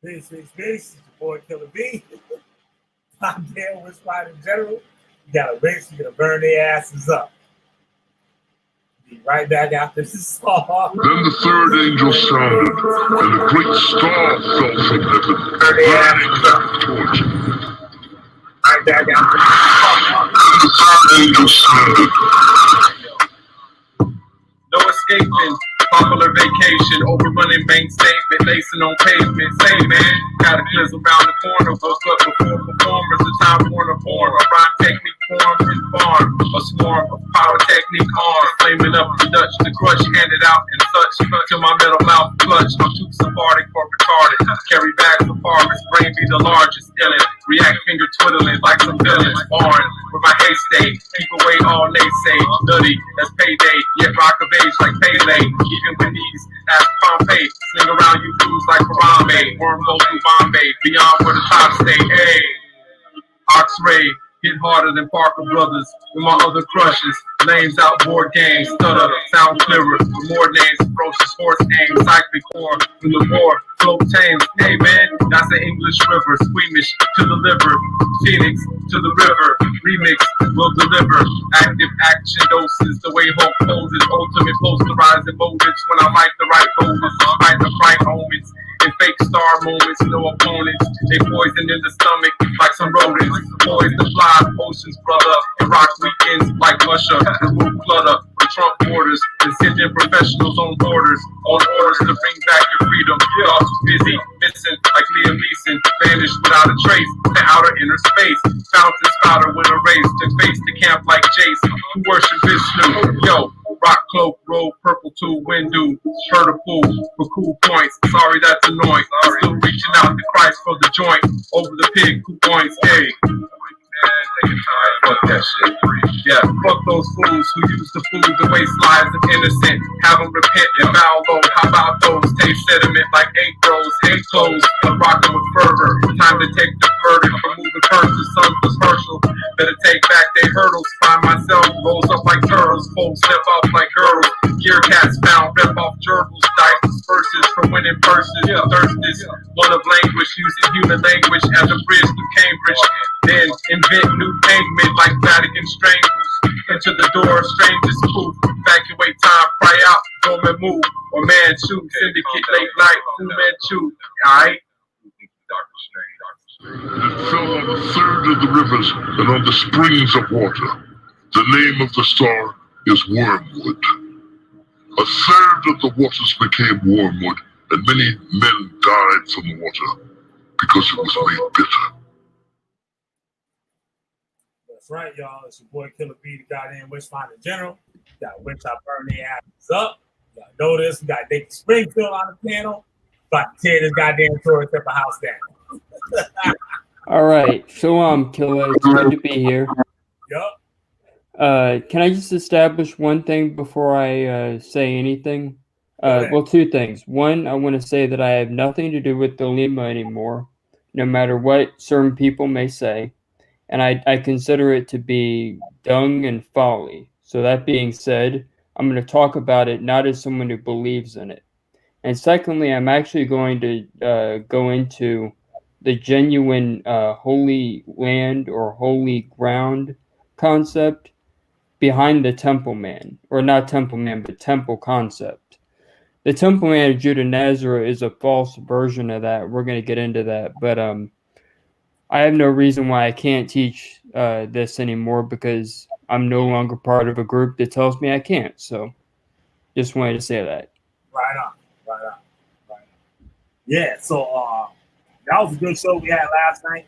Peace. It's your boy Killah B. I'm there with Slide in general. You gotta rinse, you gotta burn their asses up. Be right back after this song. Then the third angel sounded, and a great star fell from heaven, burning like a torch. Right back after this song. Then the third angel sounded. No escaping, popular vacation, overrunning bank statement, lacing on pavement. Say man, got a glizzle around the corner, woke up before performers, the time Warner born, a rhyme technique formed and farm, a swarm of pyrotechnic arms, flaming up the Dutch, the crush handed out and such, till my metal mouth clutch, I'm too sephardic for retarded, carry bags of harvest, brain be the largest, illin', react finger twiddling like some villains, foreign, with my haystay, keep away all naysay, nutty, that's payday, yet rock of age like Pele, even with these, ask Pompeii, sling around you dudes like Harambe, wormhole through Bombay, beyond where the top stay, hey, Oxray, hit harder than Parker Brothers, with my other crushes, names out board games, stutter, sound clearer, with more names, ferocious horse names, cyclic core, from the war, flow tames, hey man, that's an English river, squeamish to the liver, Phoenix to the river, remix will deliver, active action doses, the way Hulk poses, ultimate posterizing motives, when I like the right voters, fight the right moments, in fake star moments, no opponents, they poison in the stomach, like some rodents, poised to fly, potions brother, and rock weekends, like Usher, remove clutter, from Trump borders, and sending professionals on borders, on orders to bring back your freedom, y'all too busy, missing, like Liam Neeson, vanished without a trace, to outer inner space, fountain spouter with a race, to face the camp like Jace, who worship Vishnu, yo, rock cloak, robe, purple too, window, heard a fool, for cool points, sorry that's annoying, still reaching out to Christ for the joint, over the pig, who points, hey. Fuck that shit. Yeah, fuck those fools who use the food to waste lives of innocent. Have them repent and bow low. How about those? Taste sediment like egg rolls, hate clothes, but rockin' with fervor. Time to take the verdict from moving curses. Sons was Herschel. Better take back their hurdles. Find myself, rolls up like turtles. Folks step off like girls. Gear cats found, rip off gerbils. Dice disperses from winning purses. Thirsters, one of language, using human language as a bridge to Cambridge. Then invent new pavement like Vatican strangers. Into the door, strangers spoof. Evacuate time, cry out, dormant move. Or man shoot, syndicate late night, Fu Manchu. Alright? It fell on a third of the rivers and on the springs of water. The name of the star is Wormwood. A third of the waters became wormwood, and many men died from the water because it was made bitter. That's right, y'all. It's your boy Killah B, the goddamn Wishline in general. Got Witch I Burn their asses up. Y'all know this. We got Negi Springfield on the panel. About to tear this goddamn Torah type of house down. All right. Shalom, Killah. It's good to be here. Yup. Can I just establish one thing before I say anything? Well, two things. One, I want to say that I have nothing to do with the Lima anymore, no matter what certain people may say. And I consider it to be dung and folly. So that being said, I'm going to talk about it not as someone who believes in it. And secondly, I'm actually going to go into the genuine holy land or holy ground concept behind the temple man, or not temple man, but temple concept. The temple man of Judah Natzarah is a false version of that. We're going to get into that, but I have no reason why I can't teach this anymore because I'm no longer part of a group that tells me I can't. So, just wanted to say that. Right on. Yeah, so that was a good show we had last night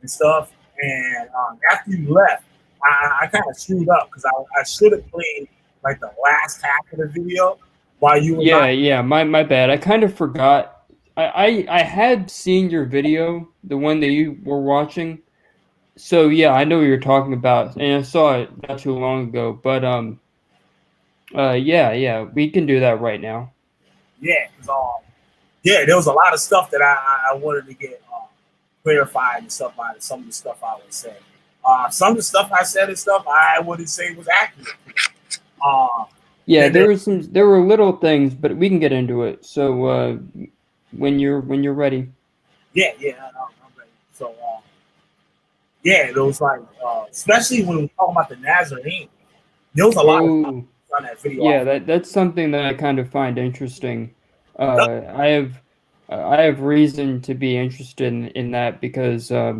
and stuff. And after you left, I kind of screwed up because I should have played like the last half of the video while you were Yeah, my bad. I kind of forgot. I had seen your video, the one that you were watching. So yeah, I know what you're talking about, and I saw it not too long ago. But yeah, we can do that right now. Yeah, because there was a lot of stuff that I wanted to get clarified and stuff on some of the stuff I would say. Some of the stuff I said and stuff I wouldn't say was accurate. Yeah, there were little things, but we can get into it. So when you're ready. Yeah, I'm ready. So, yeah, those like, especially when we talk about the Nazarene, there was a lot of Oh, on that video. yeah, that's something that I kind of find interesting. Yep. Uh, I have I have reason to be interested in that because I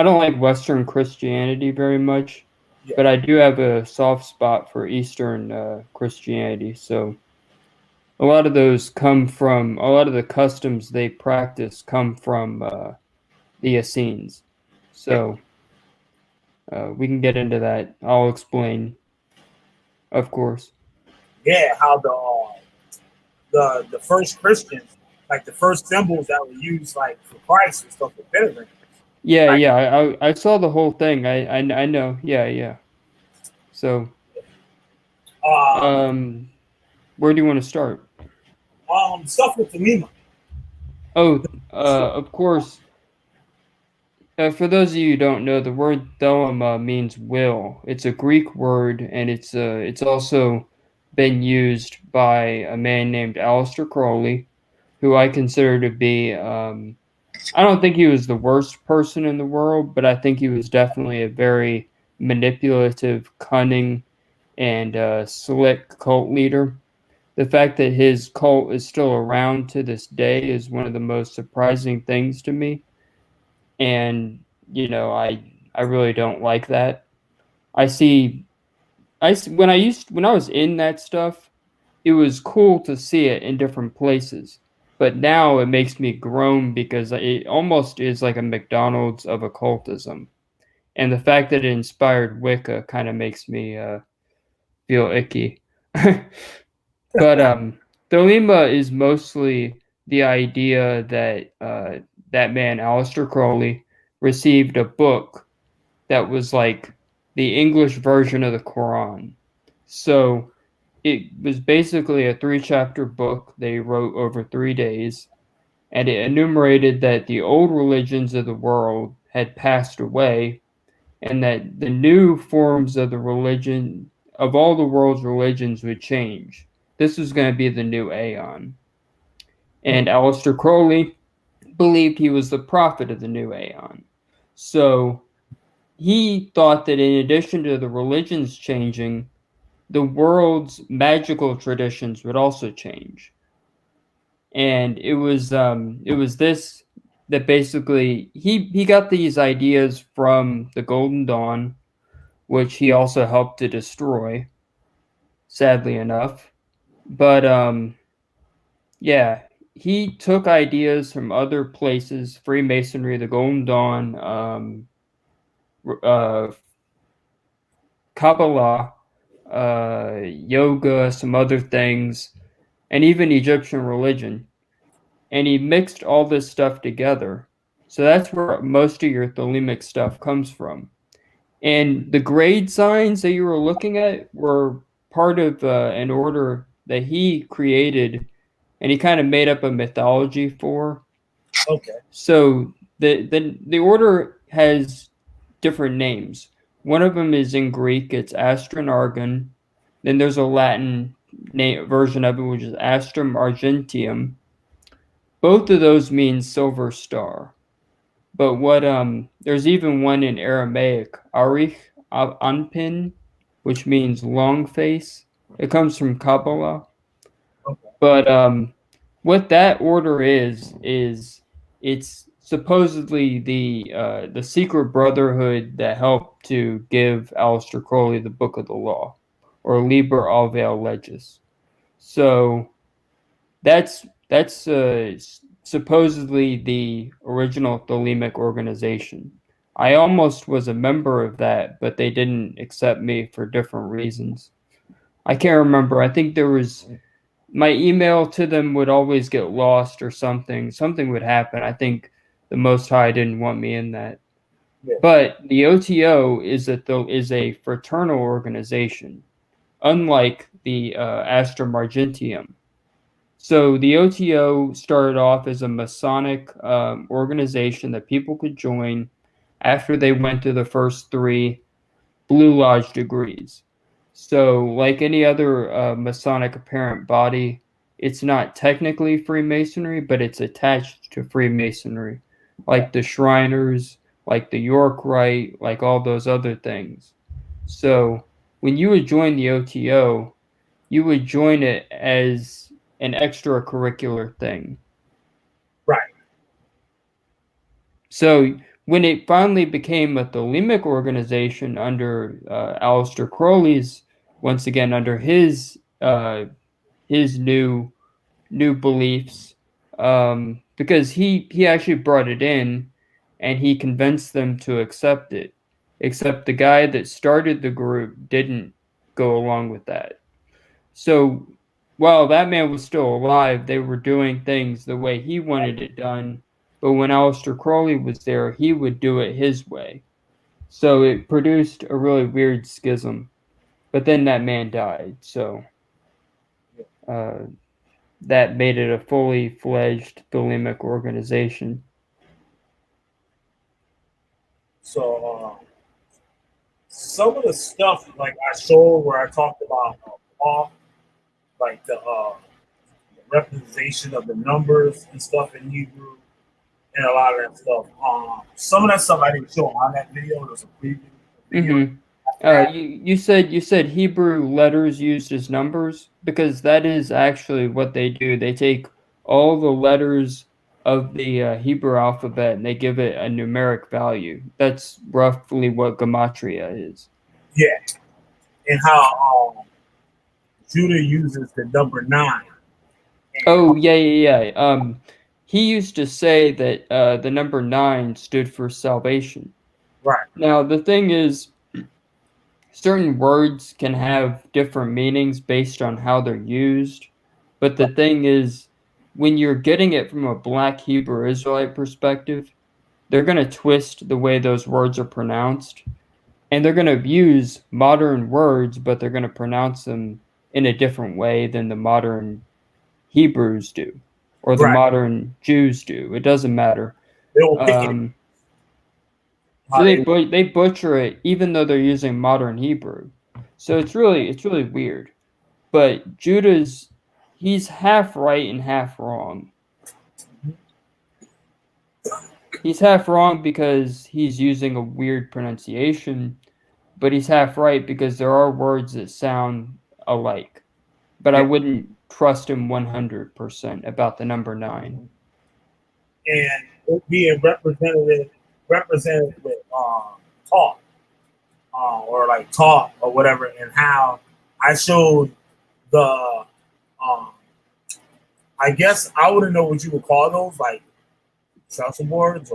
don't like Western Christianity very much, Yeah, but I do have a soft spot for Eastern Christianity. So a lot of a lot of the customs they practice come from the Essenes. yeah, So we can get into that. I'll explain, of course. yeah. How the first Christians, like the first symbols that were used like for Christ and stuff with pilgrims. Yeah, Like, yeah, I saw the whole thing. I know. Yeah, yeah. So, um, um, where do you want to start? stuff with Tamima. Oh, of course. For those of you who don't know, the word thelema means will. It's a Greek word, and it's also been used by a man named Aleister Crowley, who I consider to be. I don't think he was the worst person in the world, but I think he was definitely a very manipulative, cunning, and slick cult leader. The fact that his cult is still around to this day is one of the most surprising things to me. And I really don't like that. I see when I was in that stuff, it was cool to see it in different places. But now it makes me groan because it almost is like a McDonald's of occultism. And the fact that it inspired Wicca kind of makes me feel icky. But Thelema is mostly the idea that that man, Aleister Crowley, received a book that was like the English version of the Quran. So it was basically a 3-chapter book they wrote over 3 days, and it enumerated that the old religions of the world had passed away, and that the new forms of the religion of all the world's religions would change. This was going to be the new Aeon. And Aleister Crowley believed he was the prophet of the new Aeon. So he thought that in addition to the religions changing, the world's magical traditions would also change. And it was this that basically he got these ideas from the Golden Dawn, which he also helped to destroy, sadly enough. But yeah, he took ideas from other places, Freemasonry, the Golden Dawn, uh, Kabbalah, yoga, some other things, and even Egyptian religion. And he mixed all this stuff together. So that's where most of your thelemic stuff comes from. And the grade signs that you were looking at were part of an order that he created and he kind of made up a mythology for. Okay. So the order has different names. One of them is in Greek, it's Astrum Argon. Then there's a Latin version of it, which is Astrum Argenteum. Both of those mean silver star. But what there's even one in Aramaic, Arich Anpin, which means long face. It comes from Kabbalah. Okay. But what that order is it's supposedly the secret brotherhood that helped to give Aleister Crowley the Book of the Law, or Liber Alveol Legis. So that's supposedly the original Thelemic organization. I almost was a member of that, but they didn't accept me for different reasons. I can't remember. I think there was my email to them would always get lost or something. Something would happen. I think the Most High didn't want me in that. Yeah. But the OTO is a fraternal organization, unlike the Astrum Argenteum. So the OTO started off as a Masonic organization that people could join after they went through the first 3 Blue Lodge degrees. So, like any other Masonic apparent body, it's not technically Freemasonry, but it's attached to Freemasonry. like the Shriners, like the York Rite, like all those other things. So when you would join the OTO, you would join it as an extracurricular thing. Right. So when it finally became a Thelemic organization under Aleister Crowley's, once again under his new beliefs, because he actually brought it in and he convinced them to accept it. Except the guy that started the group didn't go along with that. So while that man was still alive, they were doing things the way he wanted it done. But when Aleister Crowley was there, he would do it his way. So it produced a really weird schism. But then that man died, so that made it a fully fledged Thelemic organization. So some of the stuff like I showed where I talked about like the representation of the numbers and stuff in Hebrew and a lot of that stuff. Some of that stuff I didn't show on that video. It was a preview video. You said Hebrew letters used as numbers, because that is actually what they do. They take all the letters of the Hebrew alphabet and they give it a numeric value. That's roughly what gematria is. Yeah, and how Judah uses the number 9. Oh yeah. He used to say that the number 9 stood for salvation. Right. Now the thing is, certain words can have different meanings based on how they're used. But the thing is, when you're getting it from a Black Hebrew Israelite perspective, they're going to twist the way those words are pronounced. And they're going to use modern words, but they're going to pronounce them in a different way than the modern Hebrews do, or the modern Jews do. It doesn't matter. They'll pick it. So they butcher it, even though they're using modern Hebrew. So it's really weird. But he's half right and half wrong. He's half wrong because he's using a weird pronunciation, but he's half right because there are words that sound alike. But I wouldn't trust him 100% about the number 9. And it being represented with talk, or like talk or whatever, and how I showed the I guess I wouldn't know what you would call those, like trestle boards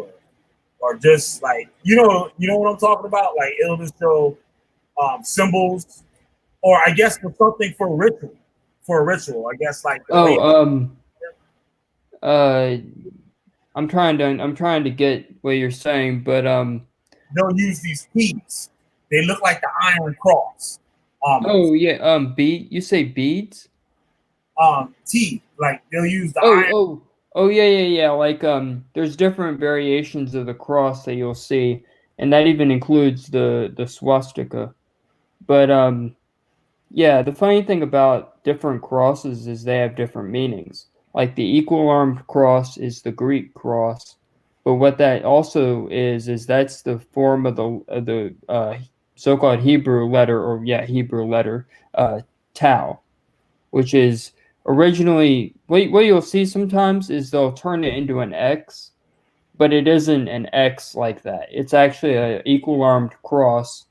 or just like you know what I'm talking about. Like it'll just show symbols, or I guess for something for a ritual. I guess like I'm trying to get what you're saying, but they'll use these keys. They look like the Iron Cross. You say beads? T, like they'll use the iron. Yeah. Like there's different variations of the cross that you'll see, and that even includes the swastika. But the funny thing about different crosses is they have different meanings. Like the equal armed cross is the Greek cross, but what that also is that's the form of the so-called Hebrew letter, tau, which is originally what you'll see sometimes is they'll turn it into an X, but it isn't an X like that. It's actually an equal armed cross,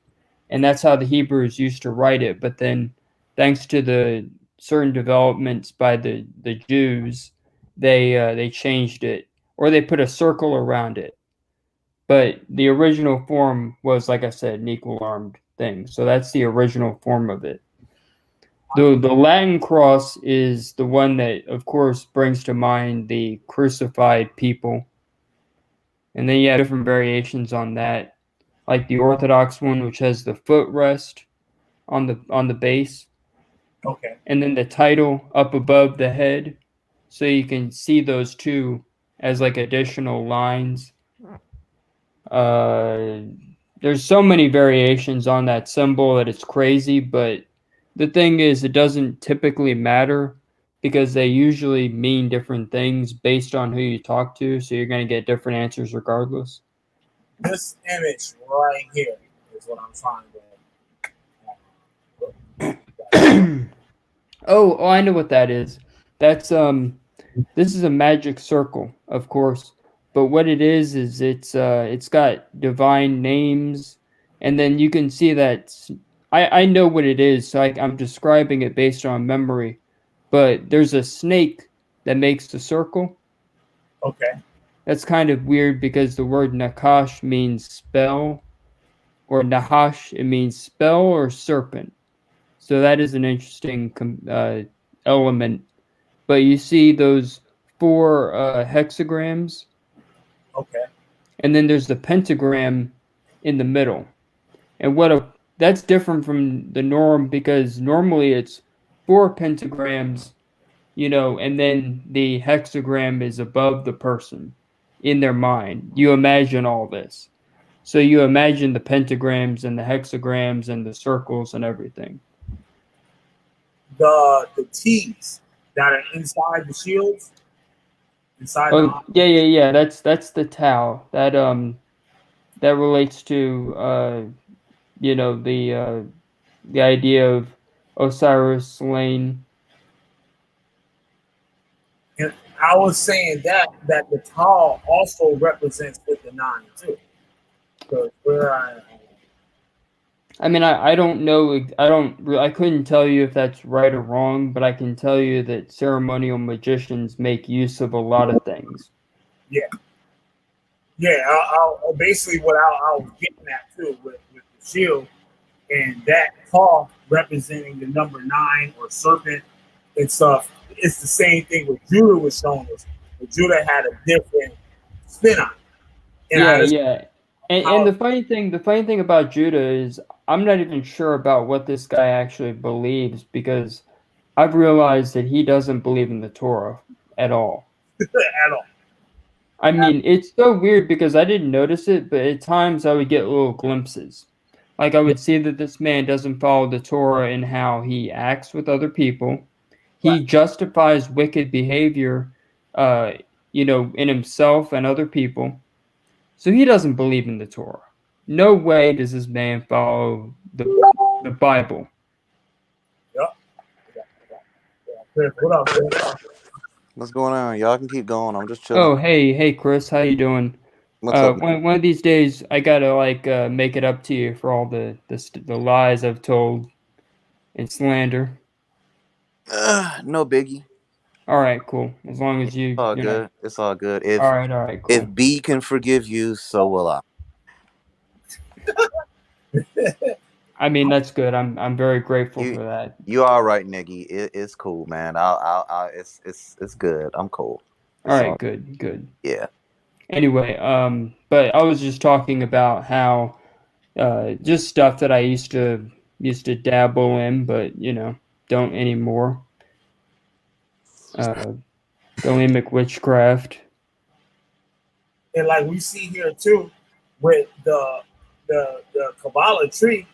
and that's how the Hebrews used to write it. But then, thanks to the certain developments by the Jews, they changed it, or they put a circle around it. But the original form was, like I said, an equal armed thing. So that's the original form of it. The Latin cross is the one that, of course, brings to mind the crucified people. And then you have different variations on that, like the Orthodox one, which has the footrest on the base. Okay. And then the title up above the head, so you can see those two as like additional lines. There's so many variations on that symbol that it's crazy, but the thing is, it doesn't typically matter because they usually mean different things based on who you talk to, so you're going to get different answers regardless. This image right here is what I'm trying to. Oh, I know what that is. That's this is a magic circle, of course. But what it is it's got divine names, and then you can see that I know what it is, so I'm describing it based on memory. But there's a snake that makes the circle. Okay. That's kind of weird because the word Nakash means spell, or Nahash, it means spell or serpent. So that is an interesting element. But you see those 4 hexagrams, Okay. and then there's the pentagram in the middle. And that's different from the norm, because normally it's 4 pentagrams, and then the hexagram is above the person in their mind. You imagine all this. So you imagine the pentagrams and the hexagrams and the circles and everything. The T's that are inside the shields. Yeah. That's the Tau. That relates to the idea of Osiris slain. And I was saying that the tall also represents with the 9 too. So I mean, I don't know. I couldn't tell you if that's right or wrong, but I can tell you that ceremonial magicians make use of a lot of things. Yeah. Basically, what I was getting at too with the shield, and that tall representing the number 9 or serpent and stuff. It's the same thing what Judah was showing us. But Judah had a different spin on it. Yeah. And the funny thing about Judah is I'm not even sure about what this guy actually believes, because I've realized that he doesn't believe in the Torah at all. At all. I mean, it's so weird because I didn't notice it, but at times I would get little glimpses. Like I would see that this man doesn't follow the Torah in how he acts with other people. He justifies wicked behavior, in himself and other people. So he doesn't believe in the Torah. No way does this man follow the Bible. Yep. What up, man? What's going on? Y'all can keep going. I'm just chilling. Oh, hey, Chris, how you doing? What's up? One of these days, I gotta make it up to you for all the lies I've told and slander. No biggie. All right, cool. As long as you. It's all good. It's all good. All right, cool. If B can forgive you, so will I. I mean, that's good. I'm very grateful for that. You all right, Negi? It's cool, man. It's good. I'm cool. All right, good. Yeah. Anyway, but I was just talking about how just stuff that I used to dabble in, but don't anymore. Galamic witchcraft. And like we see here too, with the Kabbalah tree,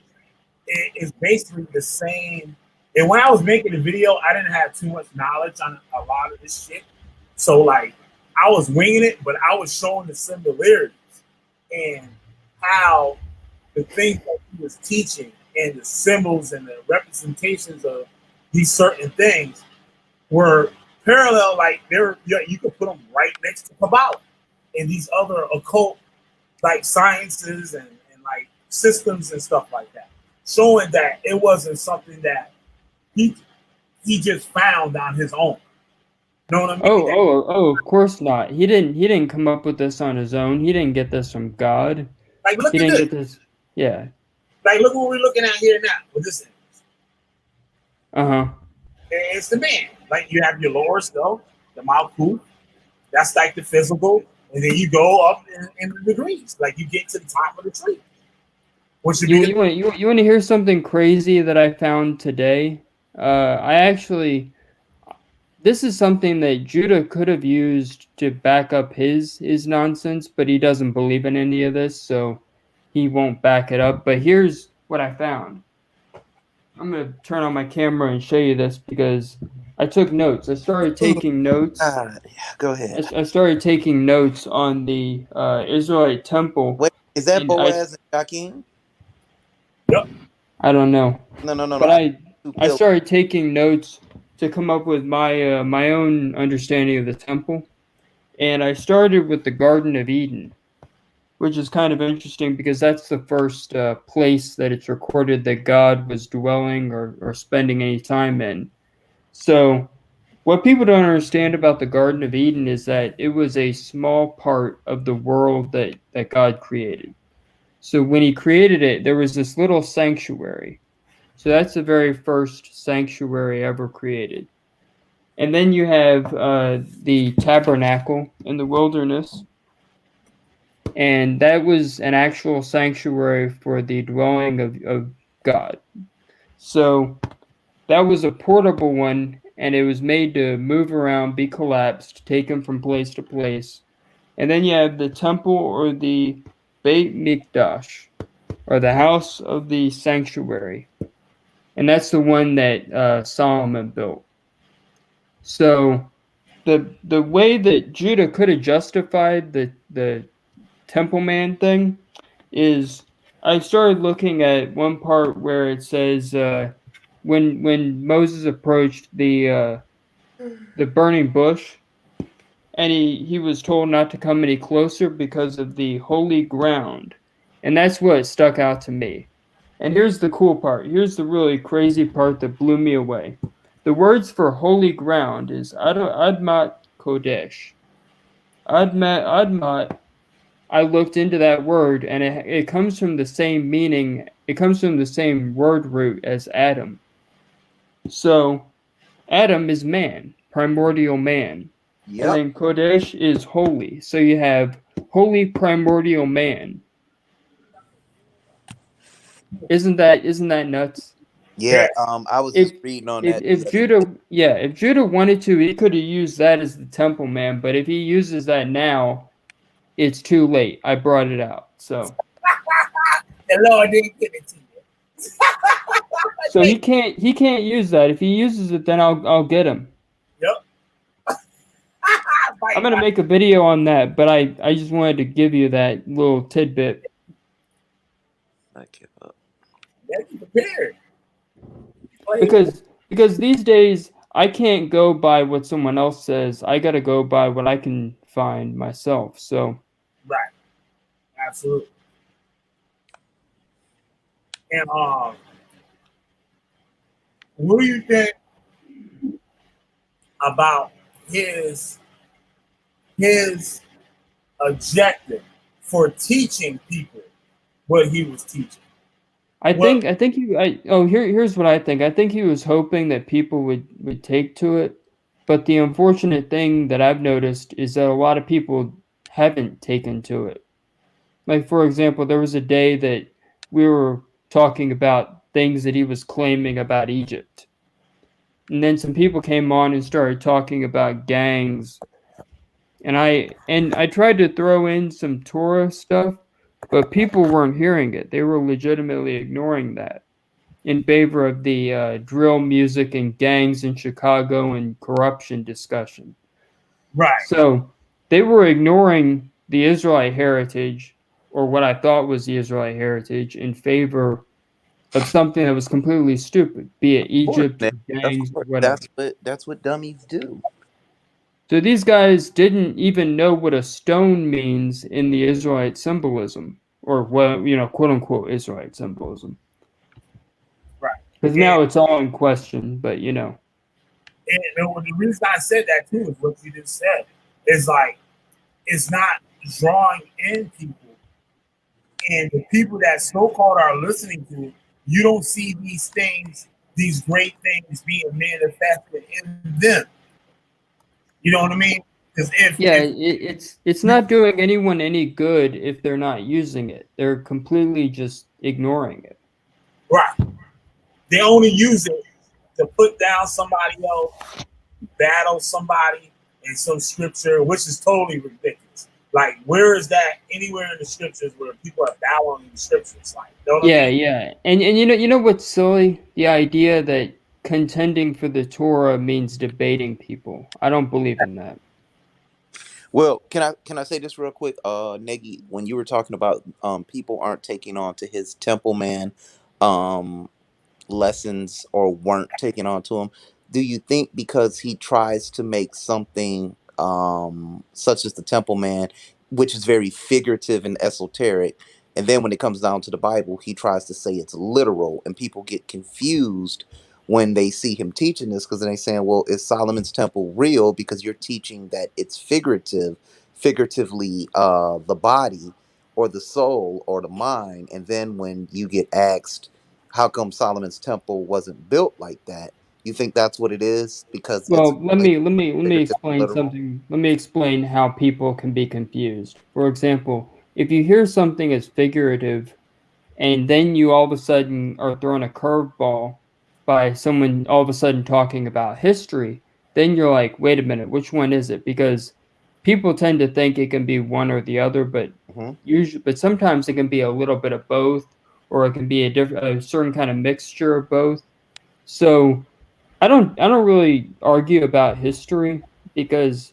it is basically the same. And when I was making the video, I didn't have too much knowledge on a lot of this shit. So like I was winging it, but I was showing the similarities and how the things that he was teaching and the symbols and the representations of these certain things were parallel. Like you could put them right next to Kabbalah and these other occult like sciences and like systems and stuff like that, showing that it wasn't something that he just found on his own. Know what I mean? Oh, of course not. He didn't come up with this on his own. He didn't get this from God. Like look he at didn't this. get this. Yeah. Like look what we're looking at here now with this image. And it's the man. Like you have your lower stuff, the Malkuth. That's like the physical, and then you go up in the degrees. Like you get to the top of the tree. You want to hear something crazy that I found today? This is something that Judah could have used to back up his nonsense, but he doesn't believe in any of this, so he won't back it up. But here's what I found. I'm going to turn on my camera and show you this because I took notes. I started taking notes. Yeah, go ahead. I started taking notes on the Israelite temple. Wait, is that and Boaz and Joaquin? Yep. I don't know, No. but I Killah. started taking notes to come up with my my own understanding of the temple, and I started with the Garden of Eden, which is kind of interesting because that's the first place that it's recorded that God was dwelling or spending any time in. So, what people don't understand about the Garden of Eden is that it was a small part of the world that God created. So, when He created it, there was this little sanctuary. So, that's the very first sanctuary ever created. And then you have the tabernacle in the wilderness. And that was an actual sanctuary for the dwelling of God. So that was a portable one, and it was made to move around, be collapsed, taken from place to place. And then you have the temple or the Beit Mikdash, or the house of the sanctuary. And that's the one that Solomon built. So the way that Judah could have justified the Temple Man thing is I started looking at one part where it says when Moses approached the burning bush, and he was told not to come any closer because of the holy ground, and that's what stuck out to me. And here's the cool part. Here's the really crazy part that blew me away. The words for holy ground is Admat Kodesh. Admat. I looked into that word, and it comes from the same meaning. It comes from the same word root as Adam. So, Adam is man, primordial man. Yep. And then Kodesh is holy. So you have holy primordial man. Isn't that nuts? Yeah, I was just reading on that. If Judah wanted to, he could have used that as the temple man, but if he uses that now, it's too late. I brought it out. So The Lord didn't give it to you. so he can't use that. If he uses it, then I'll get him. Yep. I'm gonna make a video on that, but I just wanted to give you that little tidbit. I give up. Yeah, you prepared. Because these days I can't go by what someone else says. I gotta go by what I can find myself. So Right. Absolutely. And what do you think about his objective for teaching people what he was teaching? Here's what I think. I think he was hoping that people would take to it, but the unfortunate thing that I've noticed is that a lot of people haven't taken to it. Like, for example, there was a day that we were talking about things that he was claiming about Egypt. And then some people came on and started talking about gangs. And I tried to throw in some Torah stuff, but people weren't hearing it. They were legitimately ignoring that in favor of the drill music and gangs in Chicago and corruption discussion. Right. So they were ignoring the Israelite heritage, or what I thought was the Israelite heritage, in favor of something that was completely stupid, be it Egypt, gangs, whatever. That's what dummies do. So these guys didn't even know what a stone means in the Israelite symbolism, or quote unquote Israelite symbolism. Right. Because now it's all in question, but And the reason I said that too is what you just said. It's like it's not drawing in people, and the people that so-called are listening to it, you don't see these things, these great things being manifested in them. You know what I mean? Because it's not doing anyone any good if they're not using it. They're completely just ignoring it. Right. They only use it to put down somebody else, battle somebody in some scripture, which is totally ridiculous. Like, where is that anywhere in the scriptures where people are battling the scriptures? Like, Yeah. And you know what's silly? The idea that contending for the Torah means debating people. I don't believe in that. Well, can I say this real quick? Negi, when you were talking about people aren't taking on to his temple man lessons or weren't taking on to him, do you think because he tries to make something such as the temple man, which is very figurative and esoteric, and then when it comes down to the Bible, he tries to say it's literal, and people get confused when they see him teaching this, because then they're saying, well, is Solomon's temple real because you're teaching that it's figuratively the body or the soul or the mind, and then when you get asked how come Solomon's temple wasn't built like that, you think that's what it is because it's Well, let me figurative and explain literal? something. Let me explain how people can be confused. For example, if you hear something as figurative, and then you all of a sudden are thrown a curveball by someone all of a sudden talking about history, then you're like, wait a minute, which one is it? Because people tend to think it can be one or the other, but sometimes it can be a little bit of both, or it can be a certain kind of mixture of both. So I don't really argue about history because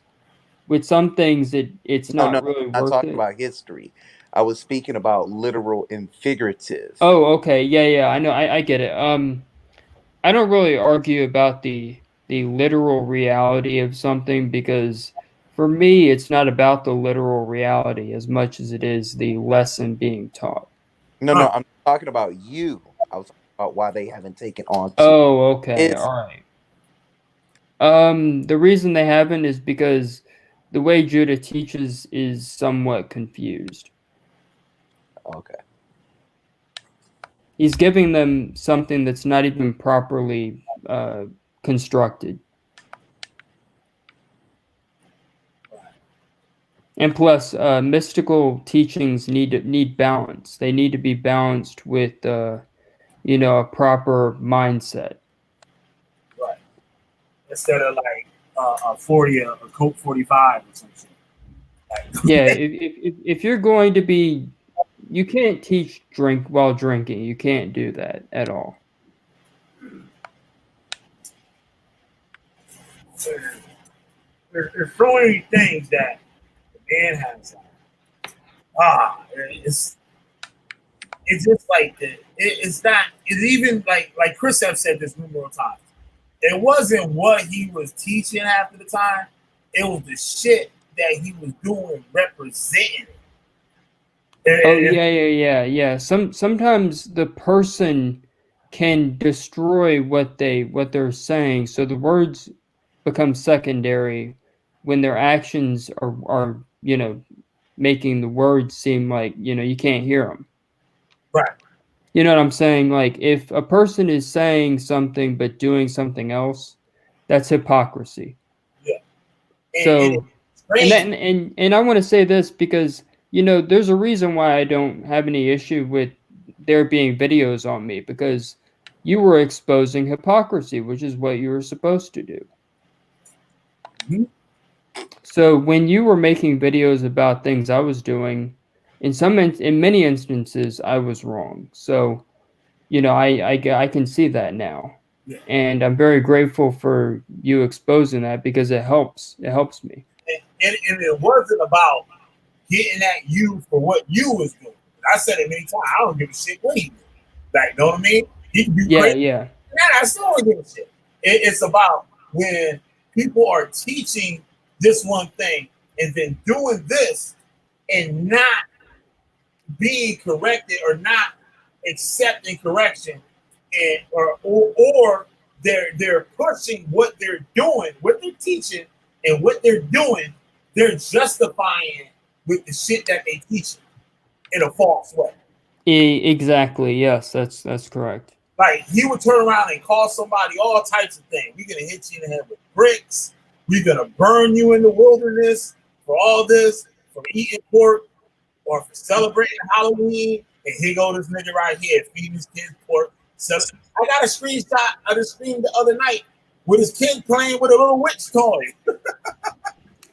with some things it's No, no, not really I'm not worth talking it. about history. I was speaking about literal and figurative. Oh, okay. Yeah, I know. I get it. I don't really argue about the literal reality of something because for me it's not about the literal reality as much as it is the lesson being taught. No, Huh. no, I'm talking about you. I was talking about why they haven't taken on to Oh, okay. his. All right. The reason they haven't is because the way Judah teaches is somewhat confused. Okay. He's giving them something that's not even properly constructed. And plus, mystical teachings need balance. They need to be balanced with, a proper mindset. Right. Instead of like a 40, a Coke 45 or something. Like, Yeah, if you're going to be, you can't teach drink while drinking. You can't do that at all. there's so many things that the man has. It's just like it's not. It's even like Chris have said this numerous times. It wasn't what he was teaching half of the time. It was the shit that he was doing representing. Oh And yeah. Sometimes the person can destroy what they're saying, so the words become secondary when their actions are making the words seem like you can't hear them. right, You know what I'm saying? Like if a person is saying something but doing something else, that's hypocrisy. yeah. And So, it's and crazy. that and I want to say this because there's a reason why I don't have any issue with there being videos on me because you were exposing hypocrisy, which is what you were supposed to do. Mhm. So when you were making videos about things I was doing, in many instances I was wrong. So I can see that now, Yeah. and I'm very grateful for you exposing that because it helps. It helps me. And it wasn't about getting at you for what you was doing. I said it many times. I don't give a shit what he did. Like, know what I mean? He can be Yeah, crazy. yeah. Man, I still don't give a shit. It's about when people are teaching this one thing and then doing this and not being corrected or not accepting correction, and or they're pushing what they're doing, what they're teaching, and what they're doing. They're justifying with the shit that they teach in a false way. Exactly. Yes, that's correct. Like he would turn around and call somebody all types of things. We're gonna hit you in the head with bricks. We're gonna burn you in the wilderness for all this, for eating pork or for celebrating Halloween. And here go this nigga right here feeding his kids pork. So I got a screenshot of the stream the other night with his kid playing with a little witch toy.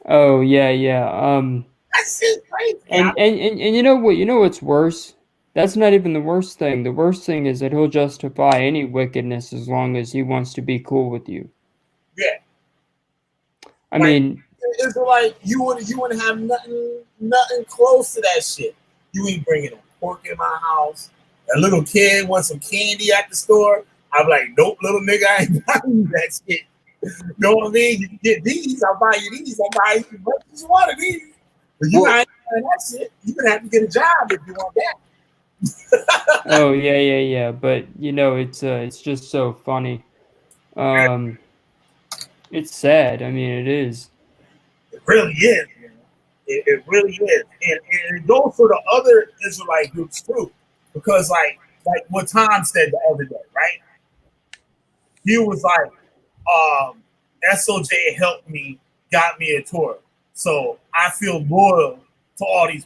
Oh yeah. That shit's crazy. And you know what? You know what's worse? That's not even the worst thing. The worst thing is that he'll justify any wickedness as long as he wants to be cool with you. Yeah. I Like, mean, it's like you wouldn't have nothing close to that shit. You ain't bringing a pork in my house. A little kid wants some candy at the store. I'm like, nope, little nigga, I ain't buying you that shit. You know what I mean? You can get these, I'll buy you these. I'll buy you one of these. But you Well, ain't buying that shit. You're gonna have to get a job if you want that. oh yeah. But it's just so funny. Um, it's sad. I mean, it is. It really is, man. It really is. And it goes for the other Israelite groups too. Because like what Tom said the other day, right? He was like, SOJ helped me, got me a Torah. So I feel loyal to all these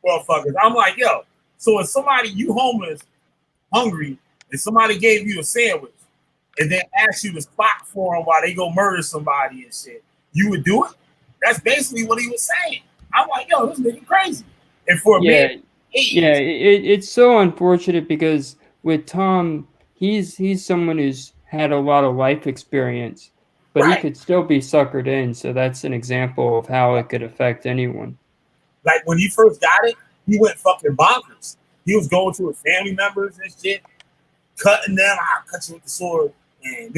motherfuckers. I'm like, yo, so if somebody, you homeless, hungry, and somebody gave you a sandwich and then asked you to spot for them while they go murder somebody and shit, you would do it? That's basically what he was saying. I'm like, yo, this nigga crazy. And for a Yeah, man, yeah. It's so unfortunate because with Tom, he's someone who's had a lot of life experience, but he right. could still be suckered in. So that's an example of how it could affect anyone. Like when he first got it, he went fucking bonkers. He was going to his family members and shit, cutting them. I'll cut you with the sword. And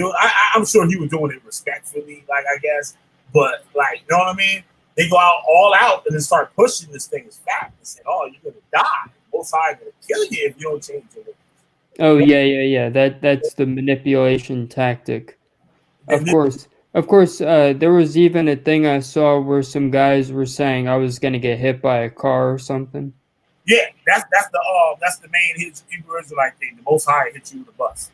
I'm sure he was doing it respectfully, like I guess. But like, you know what I mean? They go out all out and then start pushing this thing as fact and say, "Oh, you're gonna die. Most High gonna kill you if you don't change your ways." Oh yeah. That's the manipulation tactic. And Of course, there was even a thing I saw where some guys were saying I was gonna get hit by a car or something. yeah, that's the main Hebrew Israelite thing. The Most High hits you with a bus.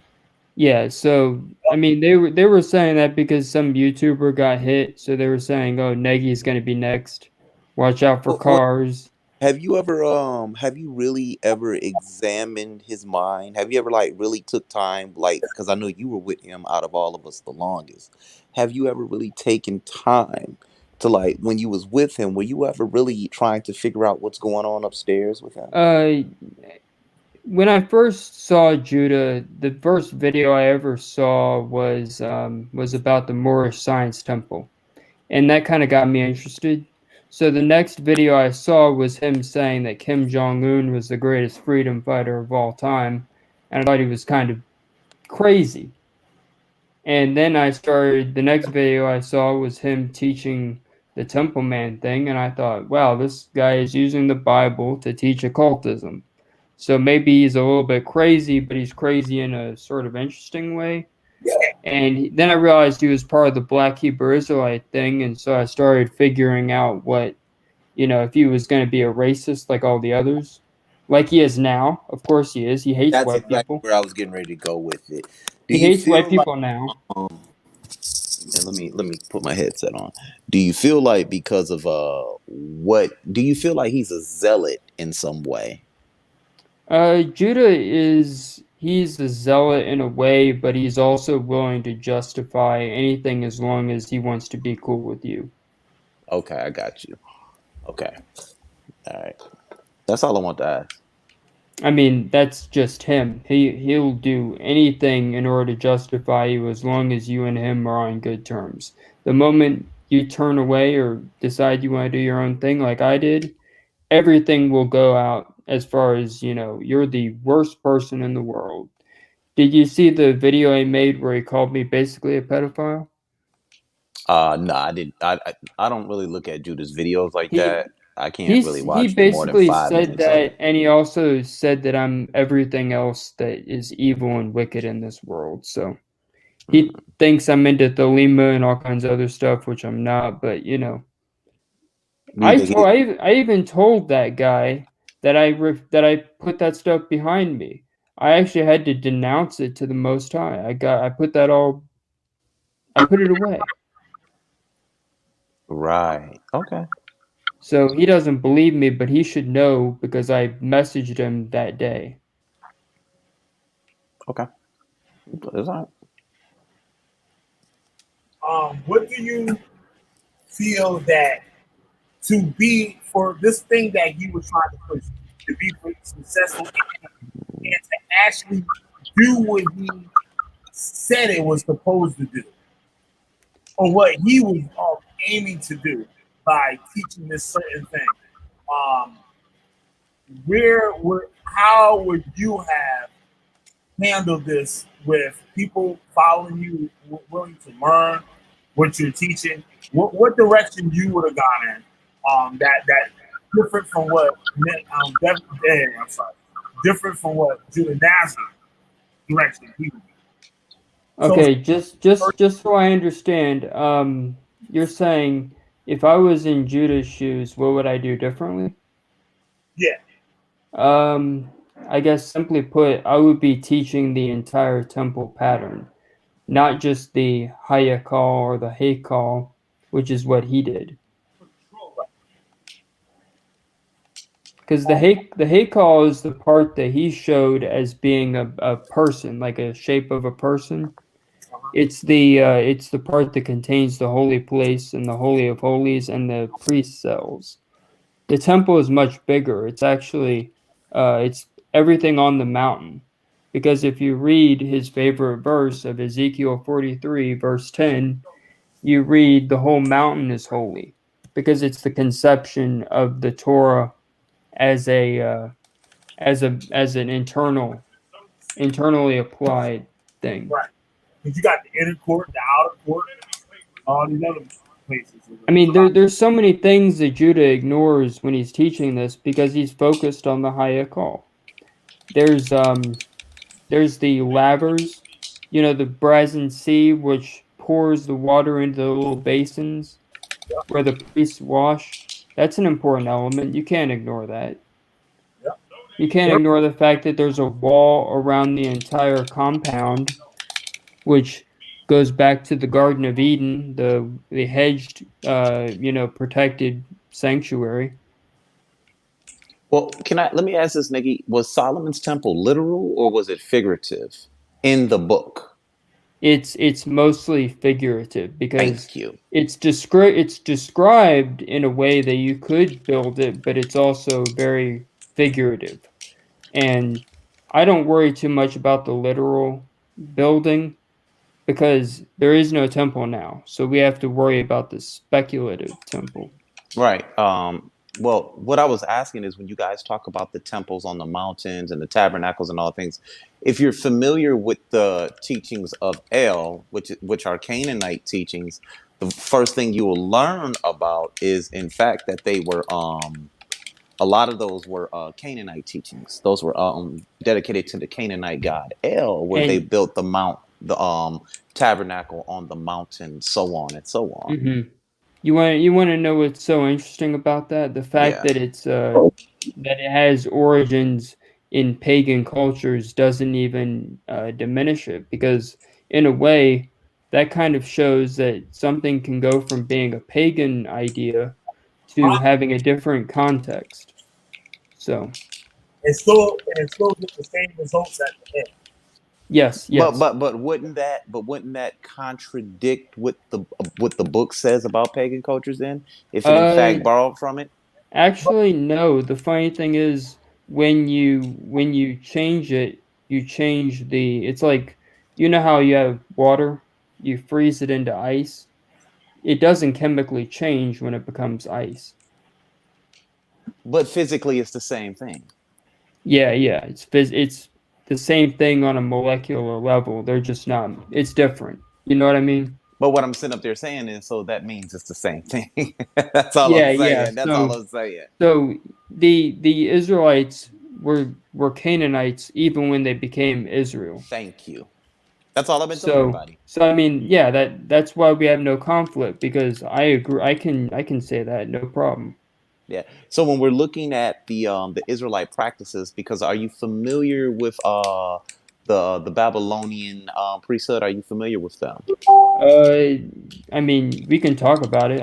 Yeah, so I mean they were saying that because some YouTuber got hit, so they were saying, "Oh, Negi's gonna be next. Watch out for what cars." have you really ever examined his mind? Have you ever like really took time, like, because I know you were with him out of all of us the longest. Have you ever really taken time to, like, when you was with him, were you ever really trying to figure out what's going on upstairs with him? Uh, when I first saw Judah, the first video I ever saw was about the Moorish Science Temple, and that kind of got me interested. So the next video I saw was him saying that Kim Jong Un was the greatest freedom fighter of all time, and I thought he was kind of crazy. And then the next video I saw was him teaching the Temple Man thing, and I thought, wow, this guy is using the Bible to teach occultism. So maybe he's a little bit crazy, but he's crazy in a sort of interesting way. And then I realized he was part of the Black Hebrew Israelite thing, and so I started figuring out what, if he was going to be a racist like all the others, like he is now. Of course he is. He hates That's white exactly people. where I was getting ready to go with it. Do He you hates white feel like, people now. and let me put my headset on. Do you feel like because of what do you feel like he's a zealot in some way? Judah he's a zealot in a way, but he's also willing to justify anything as long as he wants to be cool with you. Okay, I got you. Okay. All right. That's all I want to ask. I mean, that's just him. He'll do anything in order to justify you as long as you and him are on good terms. The moment you turn away or decide you want to do your own thing like I did, everything will go out as far as, you're the worst person in the world. Did you see the video I made where he called me basically a pedophile? No, I didn't. I don't really look at Judah's videos like He that. I can't really he watch more than basically 5 minutes of said it. and he also said that I'm everything else that is evil and wicked in this world. So he Hmm. thinks I'm into Thelema and all kinds of other stuff, which I'm not. But Do you think he? I even told that guy that I put that stuff behind me. I actually had to denounce it to the Most High. I put it away. Right. Okay. So he doesn't believe me, but he should know because I messaged him that day. Okay. It's all right. What do you feel that to be for this thing that you were trying to push? to be successful and to actually do what he said it was supposed to do, or what he was aiming to do by teaching this certain thing. How would you have handled this with people following you, willing to learn what you're teaching? What direction you would have gone in? That different from what different from what Judah Nazareth direction he would. Okay, just so I understand, you're saying if I was in Judah's shoes, what would I do differently? Yeah. I guess simply put, I would be teaching the entire temple pattern, not just the Hayakal or the Haykal, which is what he did. Because the Haykal is the part that he showed as being a person, like a shape of a person. It's the part that contains the holy place and the Holy of Holies and the priest cells. The temple is much bigger. It's actually it's everything on the mountain. Because if you read his favorite verse of Ezekiel 43, verse 10, you read the whole mountain is holy, because it's the conception of the Torah as an internally applied thing. Right. Because you got the inner court, the outer court, all these other places. I mean, there's so many things that Judah ignores when he's teaching this because he's focused on the Hayakal. There's the lavers, the brazen sea, which pours the water into the little basins where the priests wash. That's an important element. You can't ignore that. You can't ignore the fact that there's a wall around the entire compound, which goes back to the Garden of Eden, the hedged, protected sanctuary. Well, let me ask this, Negi, was Solomon's temple literal or was it figurative in the book? It's mostly figurative because Thank you. It's described in a way that you could build it, but it's also very figurative. And I don't worry too much about the literal building because there is no temple now. So we have to worry about the speculative temple. Right. Well, what I was asking is when you guys talk about the temples on the mountains and the tabernacles and all things, if you're familiar with the teachings of El, which are Canaanite teachings, the first thing you will learn about is, in fact, that they were a lot of those were Canaanite teachings. Those were dedicated to the Canaanite god El, where they built the tabernacle on the mountain, so on and so on. Mm-hmm. You want to know what's so interesting about that? The fact that it's that it has origins in pagan cultures doesn't even diminish it, because in a way that kind of shows that something can go from being a pagan idea to having a different context. So it still get the same results at the end. Yes. But wouldn't that contradict what the book says about pagan cultures then, if it in fact borrowed from it? Actually, no. The funny thing is when you change it, you change it's like, how you have water, you freeze it into ice. It doesn't chemically change when it becomes ice. But physically it's the same thing. Yeah. It's the same thing on a molecular level. They're just not. It's different. You know what I mean? But what I'm sitting up there saying is, so that means it's the same thing. That's all I'm saying. Yeah. That's all I'm saying. So the Israelites were Canaanites even when they became Israel. Thank you. That's all I've been telling everybody. So I mean, yeah, that's why we have no conflict, because I agree. I can say that, no problem. Yeah. So when we're looking at the Israelite practices, because are you familiar with the Babylonian priesthood? Are you familiar with them? I mean, we can talk about it.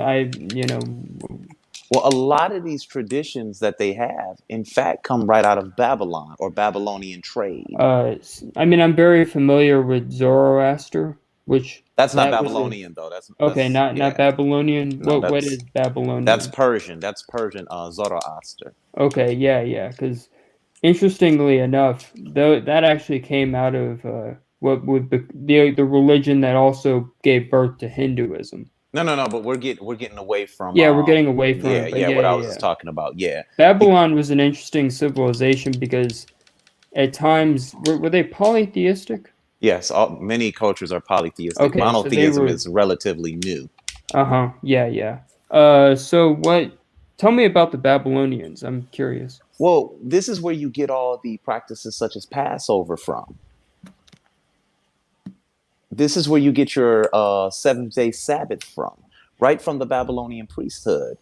Well, a lot of these traditions that they have, in fact, come right out of Babylon or Babylonian trade. I mean, I'm very familiar with Zoroaster, which that's not Babylonian though. That's not Babylonian. No, what is Babylonian? That's Persian. Zoroaster. Okay, yeah, because interestingly enough, though, that actually came out of what would be the religion that also gave birth to Hinduism. No. But we're getting away from. Yeah, we're getting away from Yeah, it, but yeah. yeah, What I yeah, was yeah. just talking about. Yeah. Babylon was an interesting civilization because at times were they polytheistic? Yes. Many cultures are polytheistic. Okay, so they Monotheism were. is relatively new. Yeah, yeah. So what? Tell me about the Babylonians. I'm curious. Well, this is where you get all the practices such as Passover from. This is where you get your 7th-day Sabbath from, right from the Babylonian priesthood.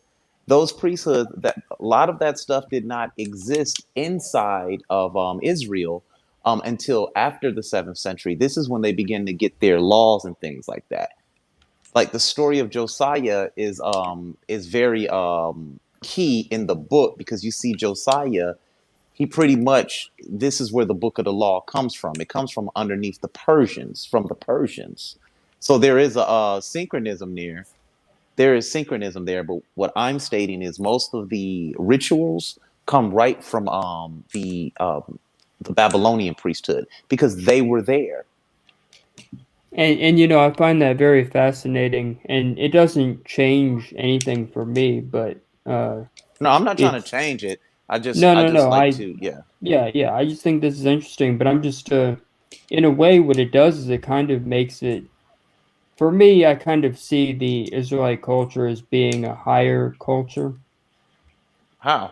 Those priesthoods, that a lot of that stuff did not exist inside of Israel until after the 7th century. This is when they begin to get their laws and things like that. Like the story of Josiah is very key in the book, because you see Josiah, he pretty much, this is where the book of the law comes from. It comes from underneath the Persians, from the Persians. So there is a synchronism there. There is synchronism there, but what I'm stating is most of the rituals come right from the Babylonian priesthood, because they were there. And you know, I find that very fascinating, and it doesn't change anything for me, but No, I'm not trying to it's change it. I just no. like to, yeah. Yeah. I just think this is interesting, but I'm just in a way, what it does is it kind of makes it. For me, I kind of see the Israelite culture as being a higher culture. How?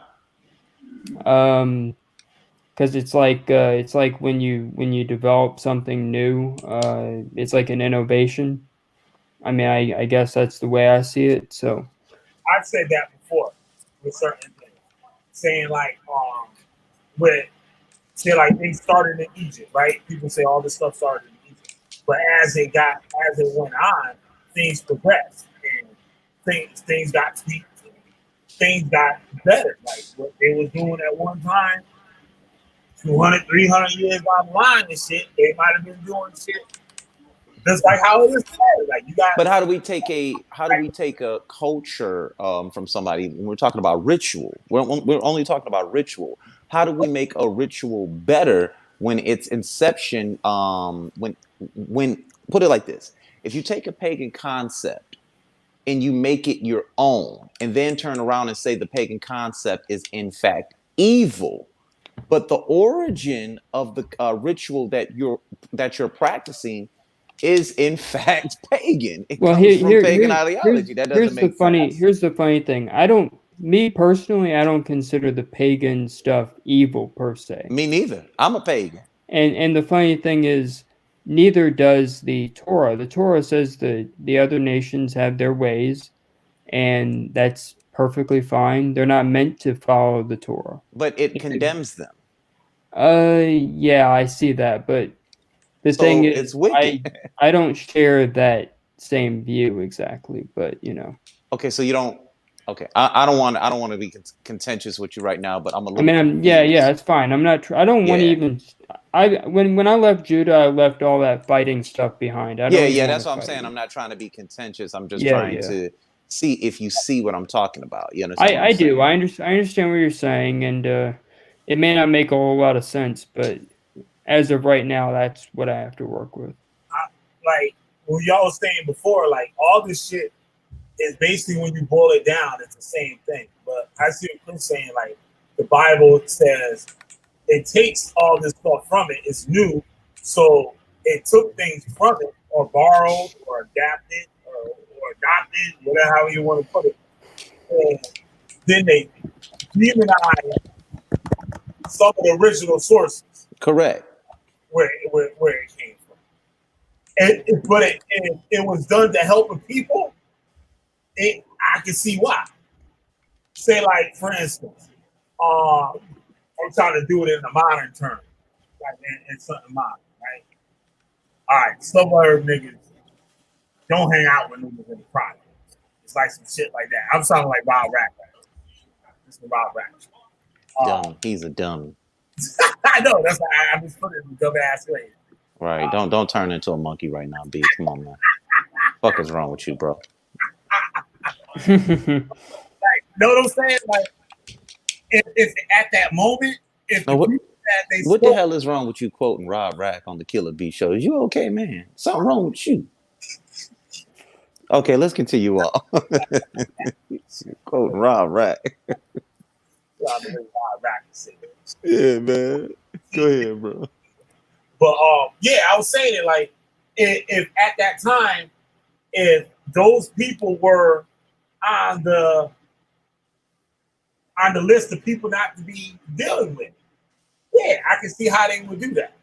Because it's like when you develop something new, it's like an innovation. I mean, I guess that's the way I see it. So I've said that before with certain things, saying like with say like things started in Egypt, right? People say all this stuff started in Egypt, but as it went on, things progressed and things got tweaked, and things got better. Like what they was doing at one time, 200, 300 years down the line and shit, they might have been doing shit just like how it is today. Like you got. But how do we take a culture from somebody when we're talking about ritual? We're only talking about ritual. How do we make a ritual better when its inception? When put it like this: if you take a pagan concept and you make it your own, and then turn around and say the pagan concept is in fact evil, but the origin of the ritual that you're practicing is in fact pagan. It well, comes from pagan ideology. That doesn't make sense. here's the funny thing. Me personally, I don't consider the pagan stuff evil per se. Me neither. I'm a pagan. And the funny thing is, neither does the Torah. The Torah says the other nations have their ways, and that's perfectly fine. They're not meant to follow the Torah. But it condemns them. Yeah, I see that, but the thing is, it's wicked. I don't share that same view exactly, but you know. Okay, so you don't. Okay, I don't want to be contentious with you right now, but I'm a little. Yeah, it's fine. I'm not. I don't want to even. When I left Judah, I left all that fighting stuff behind. Yeah. That's what I'm saying. I'm not trying to be contentious. I'm just trying to see if you see what I'm talking about. You understand? I do. I understand what you're saying, and it may not make a whole lot of sense, but as of right now, that's what I have to work with. Like what y'all was saying before, like all this shit is basically, when you boil it down, it's the same thing. But I see what Chris saying, like the Bible says it takes all this stuff from it. It's new, so it took things from it, or borrowed, or adapted, or adopted, whatever how you want to put it. And then they demonize some of the original sources. Correct. Where it came from. But it was done to help the people. I can see why. Say, like, for instance, I'm trying to do it in a modern term, like in something modern, right? All right, suburb niggas don't hang out with niggas in the project. It's like some shit like that. I'm sounding like Wild Rat. This is Wild Rat. Dumb. He's a dummy. I know. That's why I'm just putting it in dumb ass way. Right. Don't turn into a monkey right now, B. Come on, man. Fuck is wrong with you, bro? Like, know what I'm saying? Like, if at that moment if Now, the what people that they what the spoke, hell is wrong with you quoting Rob Rack on the Killah B show? Is you okay, man? Something wrong with you? Okay, let's continue on. Quoting Rob Rack. I don't know why I rap and say it. Yeah, man. Go ahead, bro. But yeah, I was saying it like if at that time, if those people were on the list of people not to be dealing with, yeah, I can see how they would do that.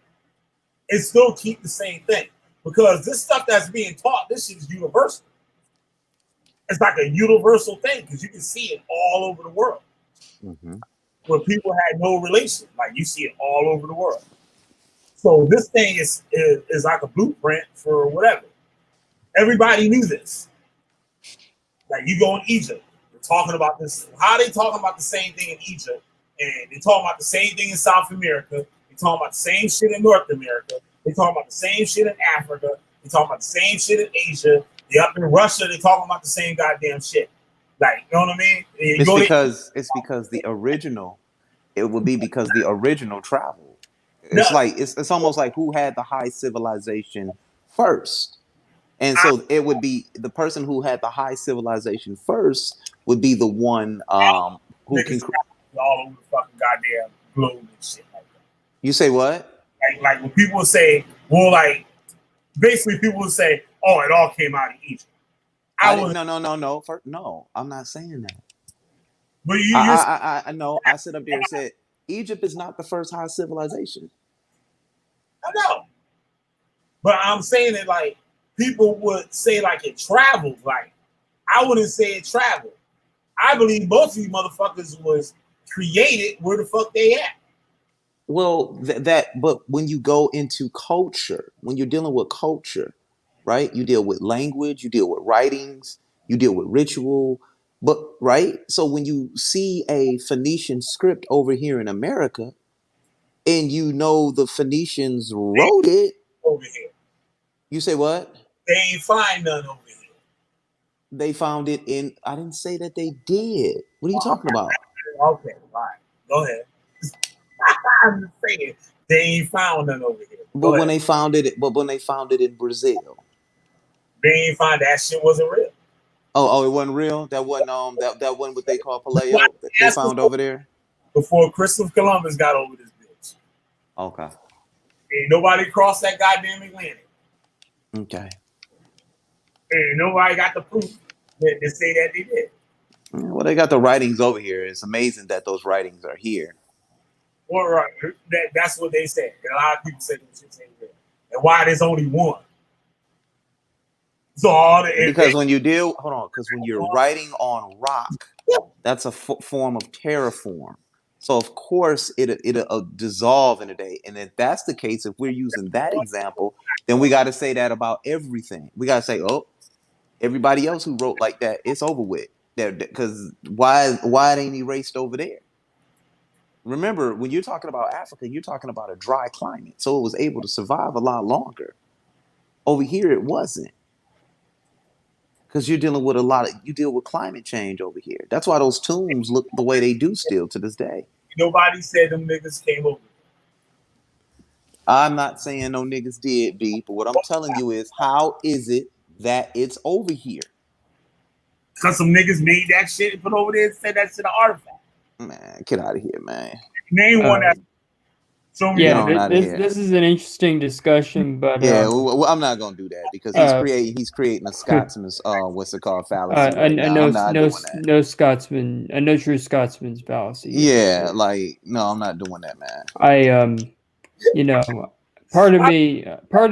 And still keep the same thing. Because this stuff that's being taught, this shit is universal. It's like a universal thing because you can see it all over the world. Mm-hmm. Where people had no relation. Like you see it all over the world. So this thing is like a blueprint for whatever. Everybody knew this. Like you go in Egypt, they're talking about this. How are they talking about the same thing in Egypt? And they're talking about the same thing in South America. They're talking about the same shit in North America. They're talking about the same shit in Africa. They're talking about the same shit in Asia. They're up in Russia. They're talking about the same goddamn shit. Like, you know what I mean? It's because the original. It would be because the original traveled. It's like it's almost like who had the high civilization first. And so it would be the person who had the high civilization first would be the one who can all over the fucking goddamn globe and shit like that. You say what? Like when people say, well, like basically people would say, oh, it all came out of Egypt. No, I'm not saying that. But I know. I sit up there and said Egypt is not the first high civilization. I know. But I'm saying that like people would say like it traveled. Like I wouldn't say it traveled. I believe most of these motherfuckers was created where the fuck they at. Well, but when you go into culture, when you're dealing with culture, right? You deal with language, you deal with writings, you deal with ritual, but right? So when you see a Phoenician script over here in America, and you know the Phoenicians wrote it over here. You say what? They ain't find none over here. They found it in. I didn't say that they did. What are you talking about? Okay, all right. Go ahead. I'm just saying they ain't found none over here. But when they found it in Brazil, they ain't find that shit wasn't real. Oh, it wasn't real. That wasn't that wasn't what they call paleo. They found over there before Christopher Columbus got over this bitch. Okay. Ain't nobody crossed that goddamn Atlantic. Okay. Ain't nobody got the proof that to say that they did. Well, they got the writings over here. It's amazing that those writings are here. Well, right. That's what they said. A lot of people said those shit ain't real. And why there's only one. So because when you deal, hold on, because when you're writing on rock, that's a form of terraform. So of course it'll dissolve in a day. And if that's the case, if we're using that example, then we got to say that about everything. We got to say, oh, everybody else who wrote like that, it's over with. Because why it ain't erased over there? Remember, when you're talking about Africa, you're talking about a dry climate, so it was able to survive a lot longer. Over here, it wasn't. Because you're dealing with you deal with climate change over here. That's why those tombs look the way they do still to this day. Nobody said them niggas came over. I'm not saying no niggas did, B, but what I'm telling you is, how is it that it's over here? Because some niggas made that shit and put over there and said that's an artifact. Man, get out of here, man. Name one that. This is an interesting discussion, but well, I'm not gonna do that because he's creating a Scotsman's what's it called fallacy right now. I'm not doing that. No Scotsman, no true Scotsman's fallacy. Yeah, like no, I'm not doing that, man. Part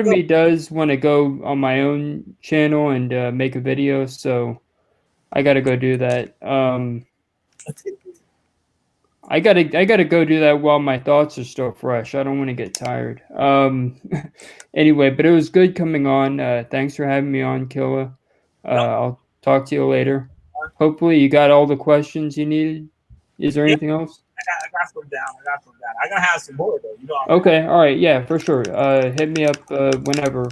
of me does want to go on my own channel and make a video, so I got to go do that. I gotta go do that while my thoughts are still fresh. I don't want to get tired. Anyway, but it was good coming on. Thanks for having me on, Killah. I'll talk to you later. Hopefully you got all the questions you needed. Is there anything else? I got some down. I'm gonna have some more though. Okay, all right, yeah, for sure. Hit me up whenever.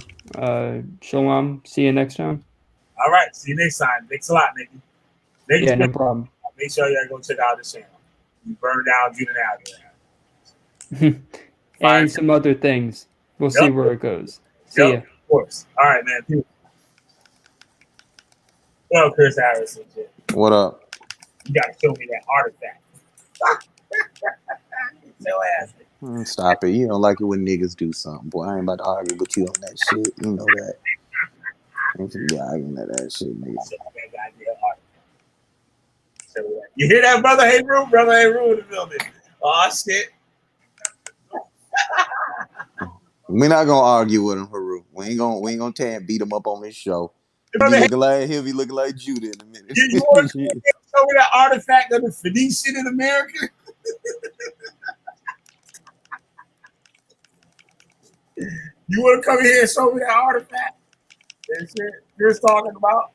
Shalom. See you next time. All right, see you next time. Thanks a lot, Negi. Yeah, no problem. Make sure y'all go check out the channel. You burn down, Judah out there. and some other things. We'll see where it goes. See ya. Of course. All right, man. Well, Chris Harrison. What up? You gotta show me that artifact. No ass. Stop it. You don't like it when niggas do something, boy. I ain't about to argue with you on that shit. You know that. Ain't finna be arguing that shit, nigga. You hear that, brother? Hey, Rue, brother. Hey, Rue in the building. Oh shit. We're not gonna argue with him, Haru. We ain't gonna tear and beat him up on this show. He'll be looking like Judah in a minute. You want to show me that artifact of the Phoenician in America? You want to come here and show me that artifact? That shit Chris talking about?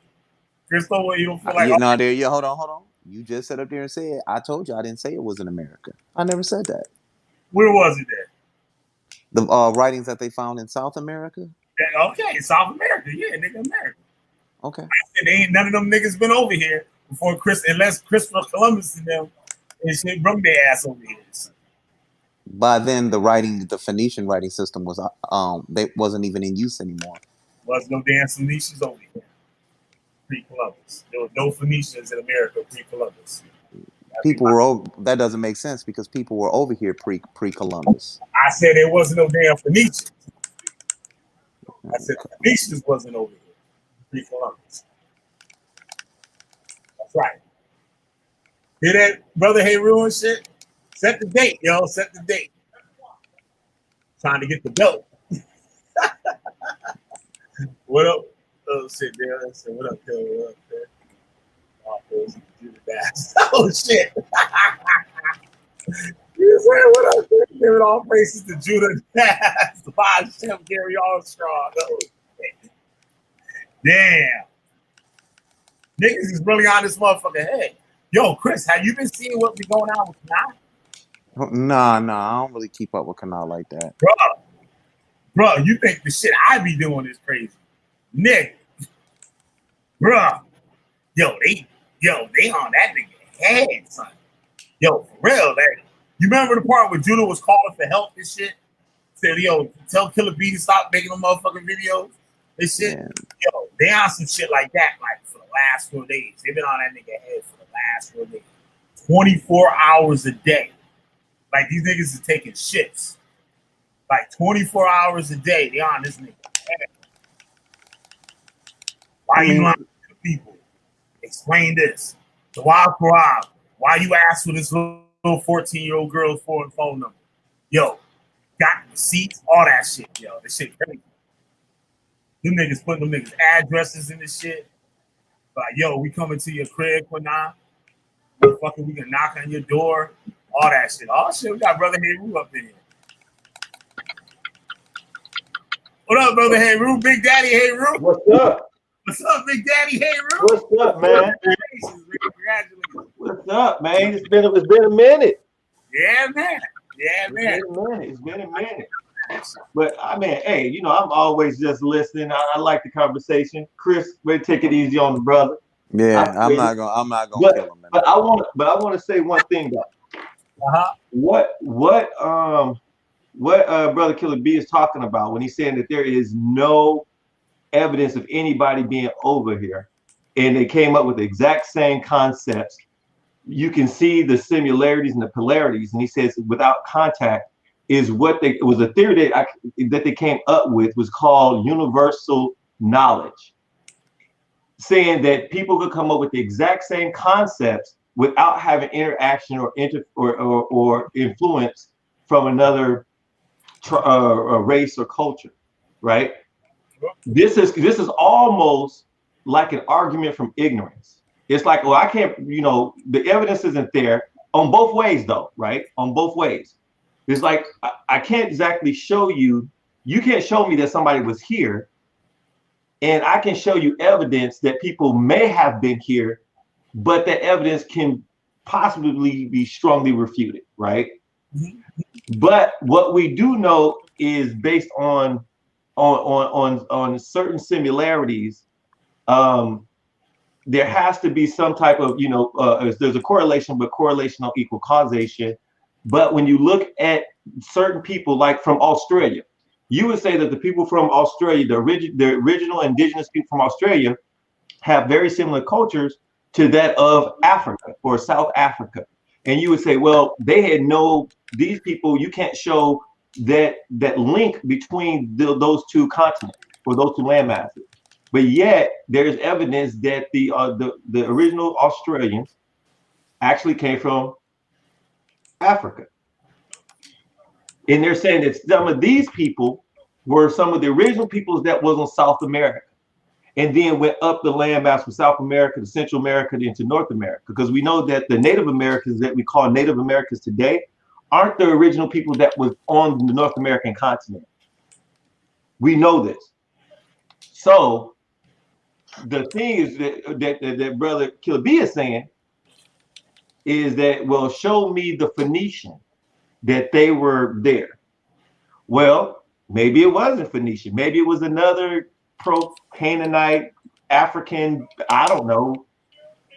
Chris told what you don't feel like. Hold on. You just sat up there and said, I told you I didn't say it was in America. I never said that. Where was it then? The writings that they found in South America? Yeah, okay, South America. Yeah, nigga, America. Okay. I said ain't none of them niggas been over here before unless Christopher Columbus and them and shit brought their ass over here. By then, the Phoenician writing system was they wasn't even in use anymore. Was no damn Phoenicians over here pre-Columbus. There was no Phoenicians in America pre-Columbus. That doesn't make sense because people were over here pre-Columbus. I said there wasn't no damn Phoenicians. I said the Phoenicians wasn't over here pre-Columbus. That's right. Hear that, brother? Hey, ruin shit. Set the date, yo. Set the date. Trying to get the belt. What up? Oh shit, there. What up, yo? What up, there? Oh shit. You said what up? Giving all praises to Judah Bass, the five chef Gary Armstrong. Oh, damn. Niggas is really on this motherfucker head. Yo, Chris, have you been seeing what be going on with Kanal? Nah, I don't really keep up with Kanal like that. Bro, you think the shit I be doing is crazy. Nigga. Bro. Yo, they on that nigga head, son. Yo, for real, you remember the part where Judah was calling for help and shit? Said, yo, tell Killah B to stop making them motherfucking videos and shit. Yeah. Yo, they on some shit like that, like for the last 4 days. They've been on that nigga head for the last 4 days. 24 hours a day. Like these niggas is taking shits. Like 24 hours a day, they on this nigga head. Why you lying to people? Explain this. Jawab Qarab. Why you ask for this little 14-year-old girl's phone number? Yo, got receipts, all that shit, yo. This shit crazy. Them niggas putting them niggas addresses in this shit. Like, yo, we coming to your crib or not? Motherfucker, we can knock on your door. All that shit. All shit. We got Brother Heru up in here. What up, Brother Heru? Big Daddy Heru? What's up? What's up, Big Daddy Heru? What's up, man? Congratulations. What's up, man? It's been a minute. Yeah, man. It's been a minute. But I mean, hey, you know, I'm always just listening. I like the conversation. Chris, we'll take it easy on the brother. Yeah, I'm not gonna kill him. Man. But I want to say one thing though. What Brother Killah B is talking about when he's saying that there is no evidence of anybody being over here, and they came up with the exact same concepts. You can see the similarities and the polarities, and he says without contact is it was a theory that they came up with was called universal knowledge, saying that people could come up with the exact same concepts without having interaction or influence from another race or culture, right? This is almost like an argument from ignorance. It's like, well, I can't, you know, the evidence isn't there on both ways though, right? On both ways. It's like, I can't exactly show you can't show me that somebody was here, and I can show you evidence that people may have been here, but that evidence can possibly be strongly refuted, right? But what we do know is based on certain similarities, there has to be some type of, you know, there's a correlation, but correlation don't equal causation. But when you look at certain people, like from Australia. You would say that the people from Australia, the original indigenous people from Australia, have very similar cultures to that of Africa or South Africa. And you would say, well, they had these people, you can't show that link between those two continents or those two land masses. But yet there's evidence that the original Australians actually came from Africa. And they're saying that some of these people were some of the original peoples that was in South America, and then went up the landmass from South America to Central America into North America. Because we know that the Native Americans that we call Native Americans today aren't the original people that was on the North American continent. We know this. So the thing is that brother Killah is saying is that, well, show me the Phoenician that they were there. Well, maybe it wasn't Phoenician. Maybe it was another pro-Canaanite, African, I don't know,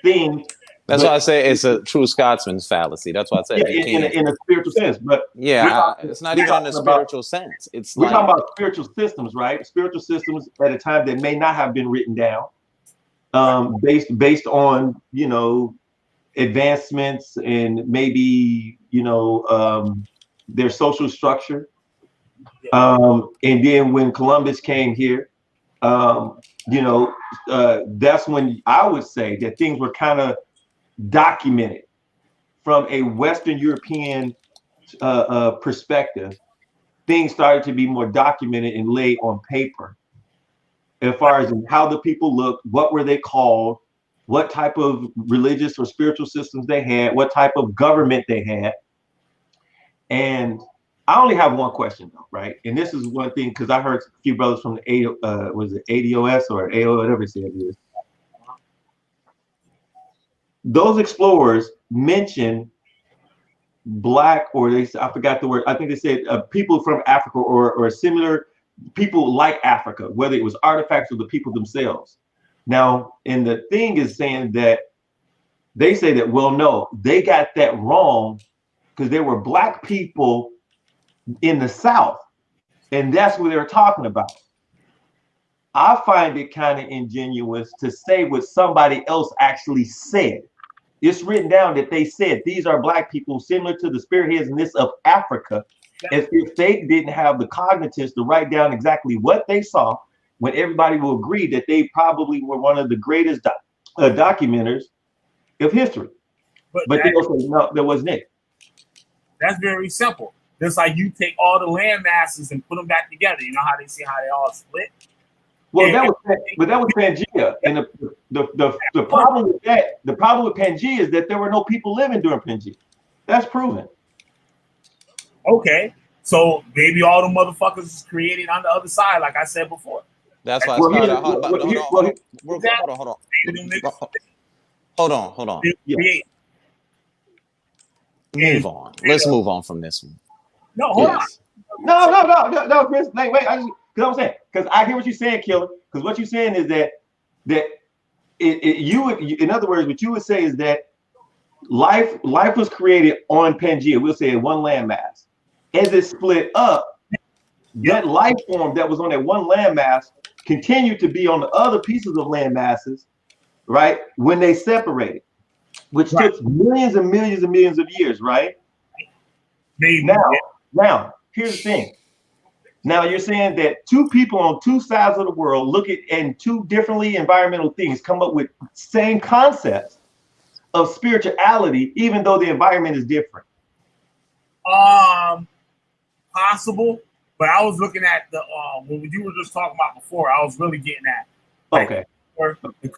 thing. That's why I say it's a true Scotsman's fallacy. That's why I said in a spiritual sense. But it's not even in a spiritual sense. We're talking about spiritual systems, right? Spiritual systems at a time that may not have been written down, based on, you know, advancements and maybe, you know, their social structure. And then when Columbus came here, you know, that's when I would say that things were kind of documented from a Western European perspective. Things started to be more documented and laid on paper as far as how the people looked, what were they called, what type of religious or spiritual systems they had, what type of government they had. And I only have one question though, right? And this is one thing, because I heard a few brothers from the was it ADOS or AO, whatever it is. Those explorers mentioned black, or I forgot the word. I think they said people from Africa or similar people like Africa, whether it was artifacts or the people themselves. Now, and the thing is saying that they say that, well, no, they got that wrong because there were black people in the South, and that's what they were talking about. I find it kind of ingenuous to say what somebody else actually said. It's written down that they said these are black people similar to the spearheads in this of Africa, as if they didn't have the cognitives to write down exactly what they saw, when everybody will agree that they probably were one of the greatest documenters of history. But they also say, no, there wasn't it. That's very simple. Just like you take all the land masses and put them back together. You know how they see how they all split? Well, that was Pangea. And the problem with that, the problem with Pangea is that there were no people living during Pangea. That's proven. Okay. So maybe all the motherfuckers was created on the other side, like I said before. That's why I started. Hold on. Yeah. Move on. Let's move on from this one. No, hold on. No, Chris. Wait. Because I'm saying, because I hear what you're saying, Killah. Because what you're saying is that you would, in other words, what you would say is that life was created on Pangea. We'll say in one landmass. As it split up, that life form that was on that one landmass continued to be on the other pieces of land masses, right? When they separated, which took millions and millions and millions of years, right? Now, here's the thing. Now you're saying that two people on two sides of the world look at and two differently environmental things come up with same concepts of spirituality, even though the environment is different. Possible, but I was looking at the what you were just talking about before. I was really getting at the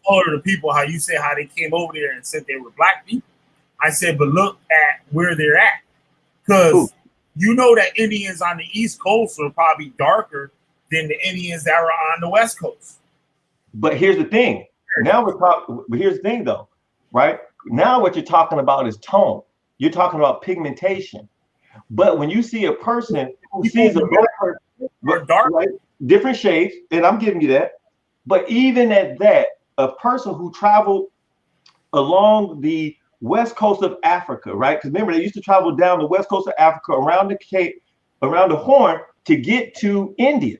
color of the people. How you said how they came over there and said they were black people. I said, but look at where they're at, because you know that Indians on the East Coast are probably darker than the Indians that were on the West Coast. But here's the thing. Now we're talking. But here's the thing, though, right? Now what you're talking about is tone. You're talking about pigmentation. But when you see a person who sees a black person, dark, right, different shades, and I'm giving you that. But even at that, a person who traveled along the west coast of Africa, right? Because remember, they used to travel down the west coast of Africa around the Cape, around the Horn to get to India.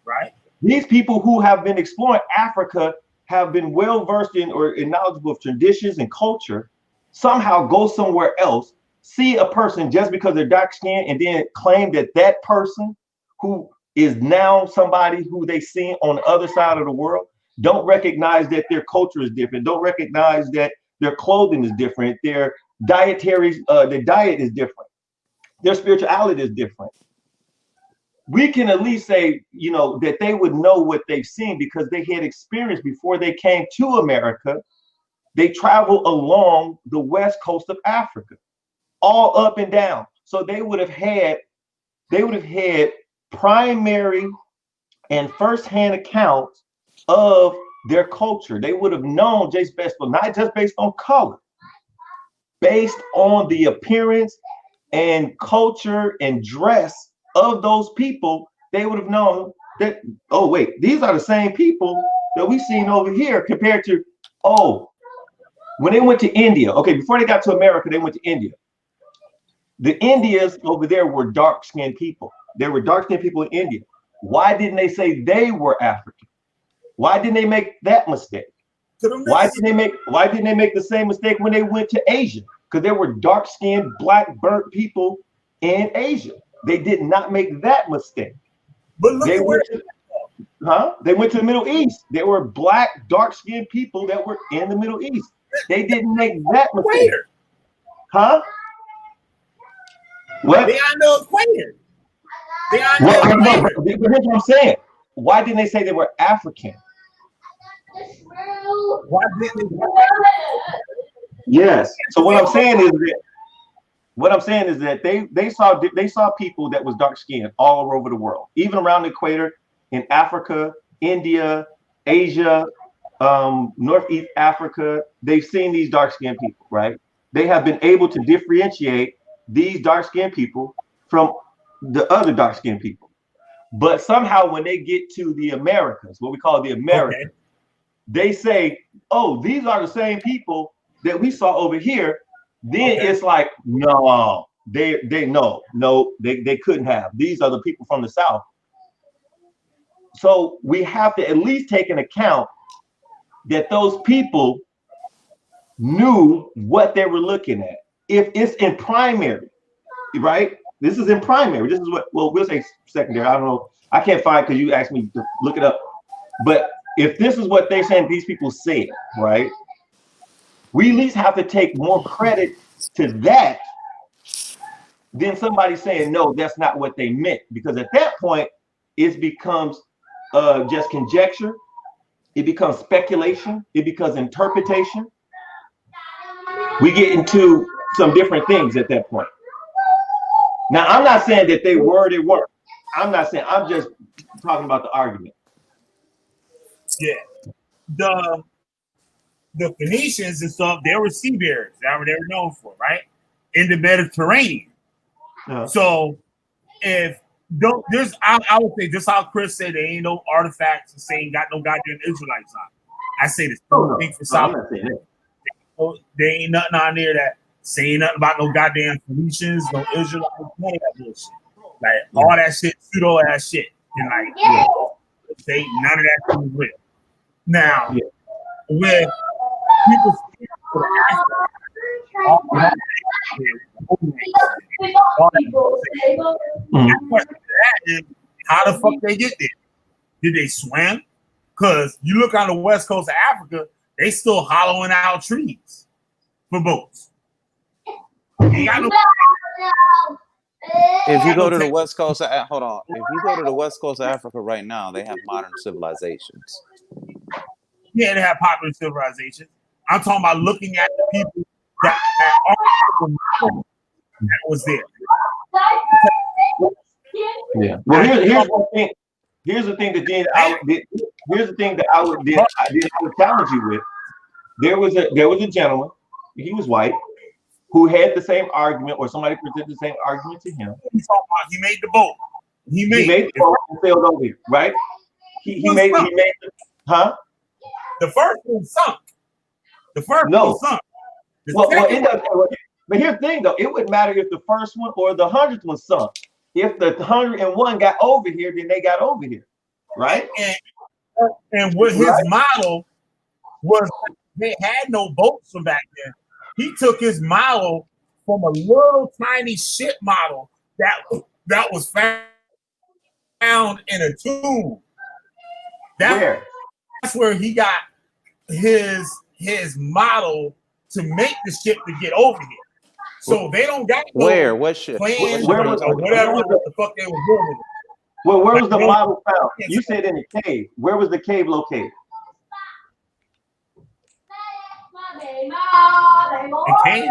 Right. These people who have been exploring Africa have been well versed in or knowledgeable of traditions and culture, somehow go somewhere else, see a person just because they're dark skinned, and then claim that that person who is now somebody who they see on the other side of the world, don't recognize that their culture is different, don't recognize that their clothing is different, their dietary, their diet is different, their spirituality is different. We can at least say, you know, that they would know what they've seen because they had experience before they came to America. They traveled along the west coast of Africa, all up and down. So they would have had primary and firsthand accounts of their culture. They would have known just based on, not just based on color, based on the appearance and culture and dress of those people. They would have known that, oh wait, these are the same people that we've seen over here compared to, oh, when they went to India, okay, before they got to America, they went to India. The Indians over there were dark-skinned people. There were dark-skinned people in India. Why didn't they say they were African? Why didn't they make that mistake? Why didn't they make the same mistake when they went to Asia? Because there were dark-skinned, black, burnt people in Asia. They did not make that mistake. But look at where they went to the Middle East. There were black, dark-skinned people that were in the Middle East. They didn't make that mistake. Huh? What? They are no equator. They are no equator. Here's what I'm saying. Why didn't they say they were African? Why didn't they? Yes. So what I'm saying is that they saw people that was dark skinned all over the world, even around the equator, in Africa, India, Asia, Northeast Africa. They've seen these dark skinned people, right? They have been able to differentiate these dark skinned people from the other dark skinned people. But somehow when they get to the Americas, what we call the Americas, they say, oh, these are the same people that we saw over here. Then it's like, no, they couldn't have. These are the people from the South. So we have to at least take into account that those people knew what they were looking at. If it's in primary, right? This is in primary. This is what, well, we'll say secondary. I don't know. I can't find, because you asked me to look it up. But if this is what they're saying these people said, right? We at least have to take more credit to that than somebody saying, no, that's not what they meant. Because at that point, it becomes just conjecture. It becomes speculation. It becomes interpretation. We get into some different things at that point. Now, I'm not saying that they were, they weren't. I'm not saying, I'm just talking about the argument. Yeah. The Phoenicians and stuff, they were seafarers. That's what they were known for, right? In the Mediterranean. So if there's, I would say just how Chris said there ain't no artifacts and saying got no goddamn Israelites on. I say the same thing for South. There ain't nothing on there that saying nothing about no goddamn Phoenicians, no Israelites, none of that bullshit. Like all that shit, pseudo ass shit. And like say none of that shit is real. Now with people how the fuck they get there? Did they swim? Because you look on the west coast of Africa, they still hollowing out trees for boats. If you go to the west coast of, hold on. If you go to the west coast of Africa right now, they have modern civilizations. Yeah, they have popular civilizations. I'm talking about looking at the people that was there. Yeah. Well, here's one thing. Here's the thing that here's the thing that I would challenge you with. There was a gentleman. He was white, who had the same argument, or somebody presented the same argument to him. He made the boat. He made the boat and sailed over here, right? He made the first one sunk. The first one sunk. The Well, second but here's the thing though, it wouldn't matter if the first one or the 100th one sunk. If the 101 got over here, then they got over here, right? and what his model was, they had no boats from back then. He took his model from a little tiny ship model that was found in a tomb. That's where he got his model to make the ship to get over here. So they don't got no What ship? plans Where or was whatever the fuck they were doing. Well, where was the model found? You said in the cave. Where was the cave located? The cave?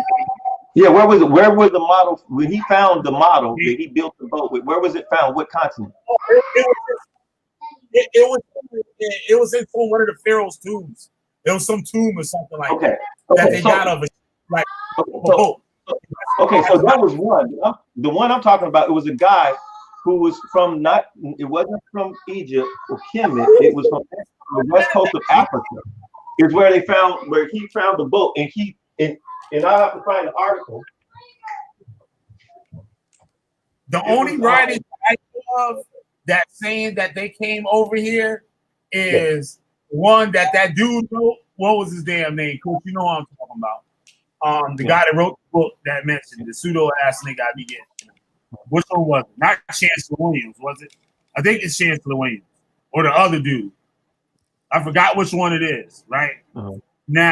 Yeah, where was it? Where was the model when he found the model that he built the boat with? Where was it found? What continent? It was in one of the pharaoh's tombs. There was some tomb or something like that they got of it. Like okay, so that was one. The one I'm talking about, it was a guy who was from it wasn't from Egypt or Kemet, it was from the west coast of Africa. Is where he found the boat, and I have to find the article. The only writing I know of that saying that they came over here is one that dude wrote. What was his damn name? Coach, you know what I'm talking about. The guy that wrote the book that mentioned the pseudo ass nigga I be getting. Which one was it? Not Chancellor Williams, was it? I think it's Chancellor Williams or the other dude. I forgot which one it is, right? Now,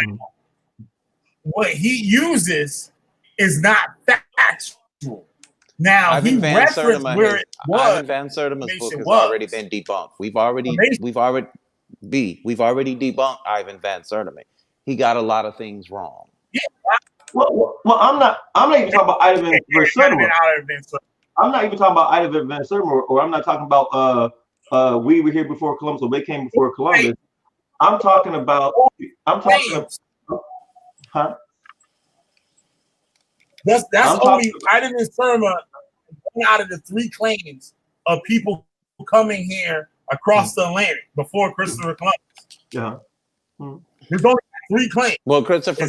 what he uses is not factual. Now, Ivan he Van referenced Sertima where it was. Ivan Van Sertima's book has already been debunked. We've already debunked Ivan Van Sertima. He got a lot of things wrong. Yeah. Well, I'm not even talking about Ivan Van Sertima. I'm not even talking about Ivan Van Sertima, or I'm not talking about we were here before Columbus, or they came before Columbus. I'm talking about huh? That's only Ivan Van Sertima out of the 3 claims of people coming here across the Atlantic before Christopher Columbus. Yeah. There's only 3 claims. Well, Christopher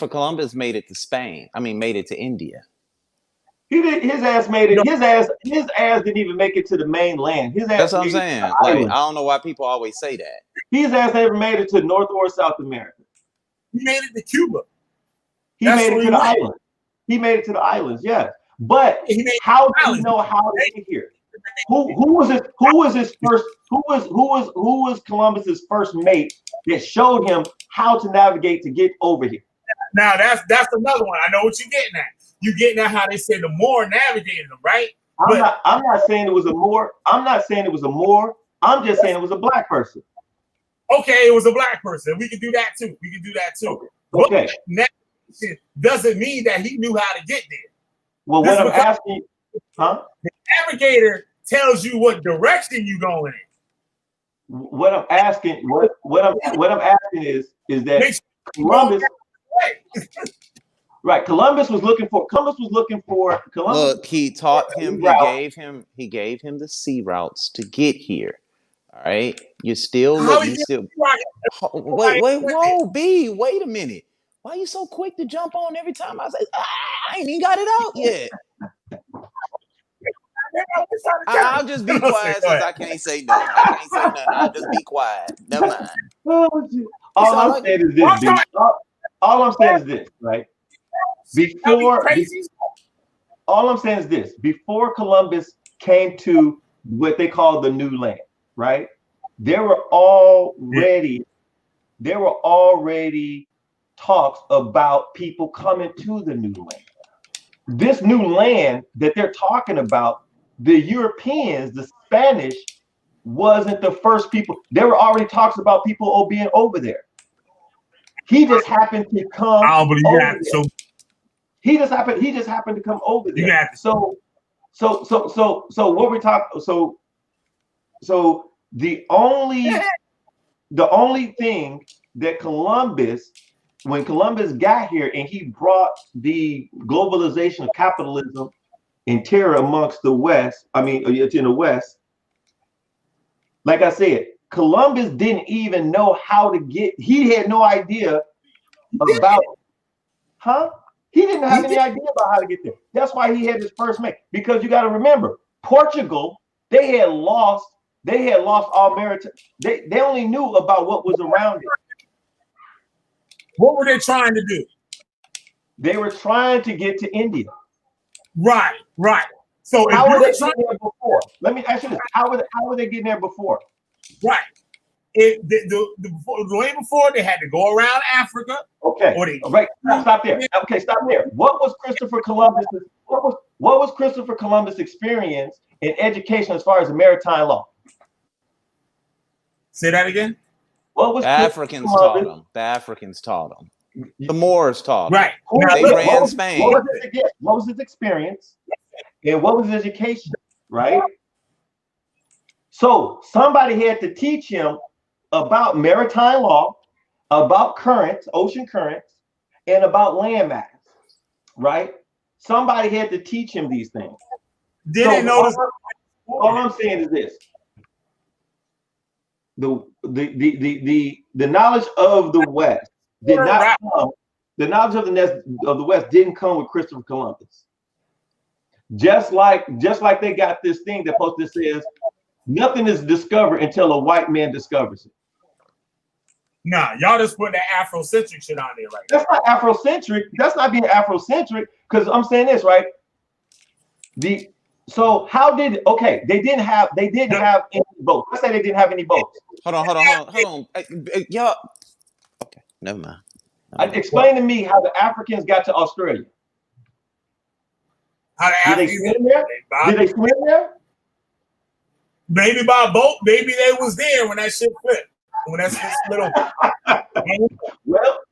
Columbus made it to Spain. I mean, made it to India. He did. His ass made it. His ass didn't even make it to the mainland. His ass. That's what I'm saying. Like, I don't know why people always say that. His ass never made it to North or South America. He made it to Cuba. He made it to the islands. He made it to the islands. Yeah, but how do you know how to get here? Who was Columbus's first mate that showed him how to navigate to get over here? Now that's another one. I know what you're getting at. You're getting at how they say the Moor navigated them, right? I'm not saying it was a Moor. I'm not saying it was a Moor. I'm just saying it was a black person. Okay, it was a black person. We can do that too. Okay. But navigation doesn't mean that he knew how to get there. Well, what I'm asking, the navigator tells you what direction you're going in. What I'm asking, what I'm asking is that Columbus. Right, Columbus was looking for. Look, he taught him. He gave him the sea routes to get here. All right, wait, whoa, B, wait a minute. Why are you so quick to jump on every time I say I ain't even got it out yet? I'll just be quiet since I can't say nothing. I'll just be quiet. Never mind. All I'm saying is this, right? All I'm saying is this: before Columbus came to what they call the New Land, right? There were already talks about people coming to the New Land. This new land that they're talking about, the Europeans, the Spanish, wasn't the first people. There were already talks about people being over there. He just happened to come. I don't believe that. So he just happened to come over there. Yeah. So what we're talking. So the only thing that Columbus, when Columbus got here and he brought the globalization of capitalism and terror amongst the West, it's in the West. Like I said, Columbus didn't even know how to get. He had no idea about, He didn't have any idea about how to get there. That's why he had his first mate. Because you got to remember, Portugal, they had lost all maritime. They only knew about what was around it. What were they trying to do? They were trying to get to India. Right. So how were they getting there before? Let me ask you this: how were they getting there before? Right. The way before they had to go around Africa. Okay. Right. Stop there. Okay, stop there. What was Christopher Columbus? What was Christopher Columbus' experience in education as far as the maritime law? Say that again. What was the Africans taught them? The Africans taught them. The Moors taught them. Right. They ran Spain. What was his experience? And what was his education? Right. So somebody had to teach him about maritime law, about currents, ocean currents, and about land mass, right? Somebody had to teach him these things. Didn't notice. All I'm saying is this: the knowledge of the West did not come. The knowledge of the West didn't come with Christopher Columbus. Just like they got this thing that says nothing is discovered until a white man discovers it. Nah, y'all just put that Afrocentric shit on there, right? That's not Afrocentric. That's not being Afrocentric. Because I'm saying this, right? So how did they didn't have any boats. Let's say they didn't have any boats. Hold on. Y'all. Okay, never mind. Explain to me how the Africans got to Australia. Did they swim there? Maybe by boat. Maybe they was there when that shit flipped. When that shit split open.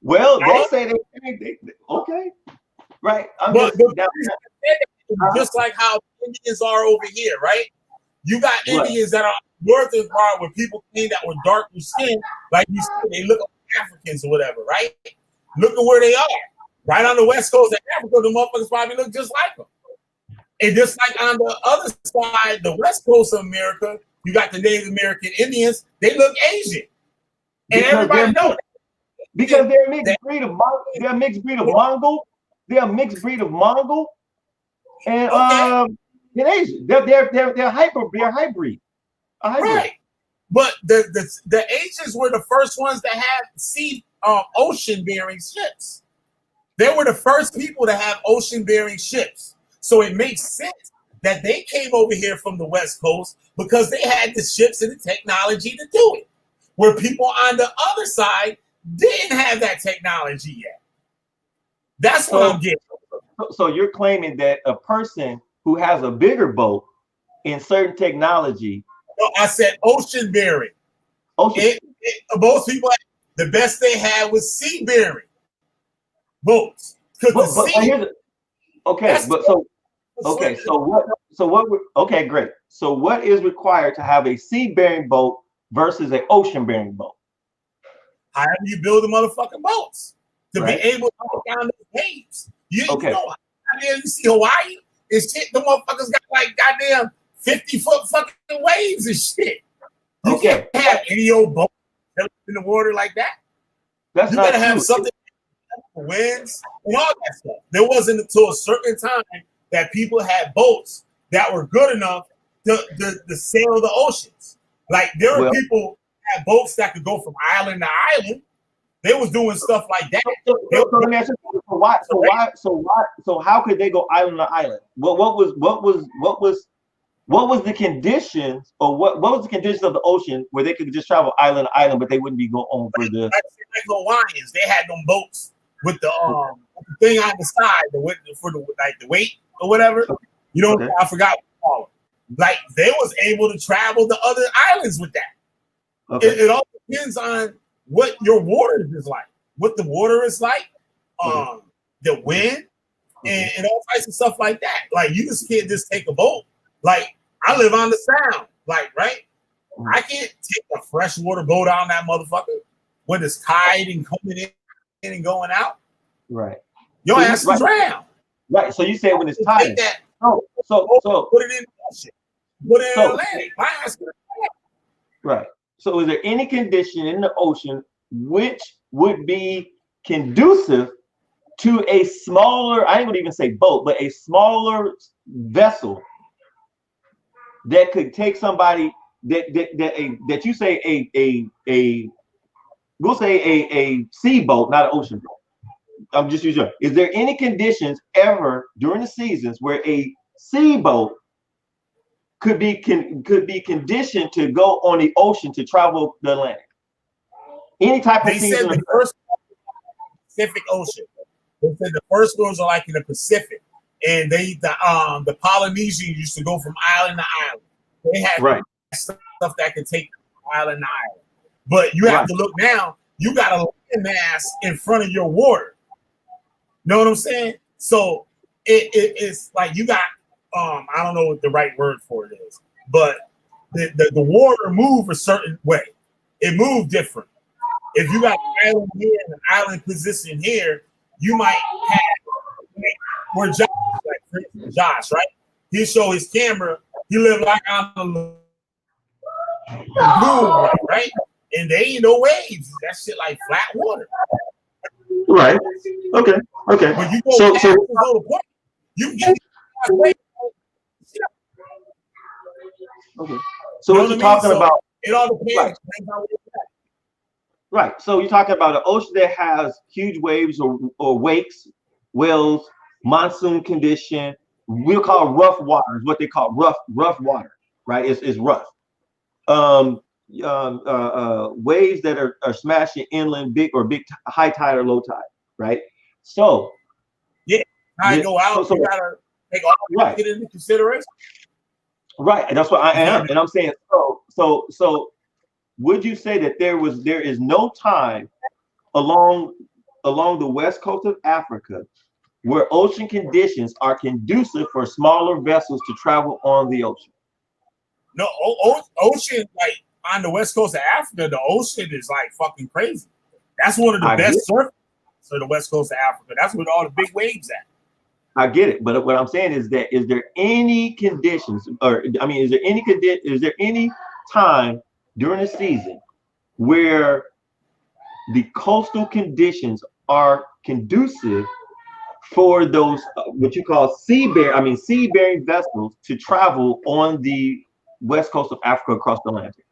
Well, they say they okay, right? Just like how Indians are over here, right? You got Indians that are northern part where people came that were darker skinned, like you said, they look like Africans or whatever, right? Look at where they are. Right on the west coast of Africa, the motherfuckers probably look just like them. And just like on the other side, the west coast of America, you got the Native American Indians, they look Asian. And everybody knows because they're a mixed breed of Mongol. They're a mixed breed of Mongol. They're a mixed breed of Mongol and Asian. They're hybrid. Right. But the Asians were the first ones that had ocean bearing ships. They were the first people to have ocean bearing ships. So it makes sense that they came over here from the West Coast because they had the ships and the technology to do it. Where people on the other side didn't have that technology yet. That's what I'm getting. So you're claiming that a person who has a bigger boat in certain technology. No, I said ocean bearing. Most people, the best they had was sea bearing boats. Great. So what is required to have a sea bearing boat versus an ocean bearing boat? However you build the motherfucking boats to be able to go down the waves. You know, you see Hawaii, it's shit. The motherfuckers got like goddamn 50-foot fucking waves and shit. You can't have any old boat in the water like that. You gotta have something for winds and all that stuff. There wasn't until a certain time that people had boats that were good enough to sail the oceans. Like there were people that had boats that could go from island to island. They was doing stuff like that. So how could they go island to island? What was the conditions, or what was the conditions of the ocean where they could just travel island to island, but they wouldn't be going on for the like Hawaiians? They had them boats with the thing on the side, for the weight or whatever. You know, I forgot what to call it. Like they was able to travel to other islands with that. It all depends on what your water is like, what the water is like, the wind, and all types of stuff like that. Like you just can't just take a boat. Like I live on the Sound, like right. I can't take a freshwater boat on that motherfucker when it's tide and coming in and going out. Right. Your ass is drown. Right. So you say when it's tide. So put it in the ocean. Put it in the Atlantic. My ass is drown. Right. So is there any condition in the ocean which would be conducive to a smaller, I ain't gonna even say boat, but a smaller vessel that could take somebody that you say we'll say a sea boat, not an ocean boat. I'm just using. Is there any conditions ever during the seasons where a sea boat could be conditioned to go on the ocean to travel the Atlantic? Any type of season? They said the first Pacific Ocean. They said the first ones are like in the Pacific, and the Polynesians used to go from island to island. They had stuff that could take island to island. But you have to look now. You got a landmass in front of your water. Know what I'm saying? So it's like you got I don't know what the right word for it is, but the water move a certain way. It moved different. If you got an island here and an island position here, you might have where Josh, like for instance, Josh, right? He'll show his camera. He lived like on the moon, right? And there ain't no waves. That shit like flat water. Right. Okay. Okay. When you go past this little point, you get waves. Okay. So what you're talking about? It all depends. Right. So you're talking about an ocean that has huge waves or wakes, whales, monsoon condition. We'll call rough water is what they call rough water. Right. It's rough. Waves that are smashing inland, big high tide or low tide. Right. So yeah, I go out. So you gotta take all that into consideration. Right. And that's what I am. And I'm saying so. Would you say that there is no time along the west coast of Africa where ocean conditions are conducive for smaller vessels to travel on the ocean? No, ocean, like on the west coast of Africa, the ocean is like fucking crazy. That's one of the best surfaces of the west coast of Africa. That's where all the big waves at. I get it, but what I'm saying is that is there any conditions, or I mean, is there any time during the season where the coastal conditions are conducive for those what you call sea-bearing vessels to travel on the west coast of Africa across the Atlantic?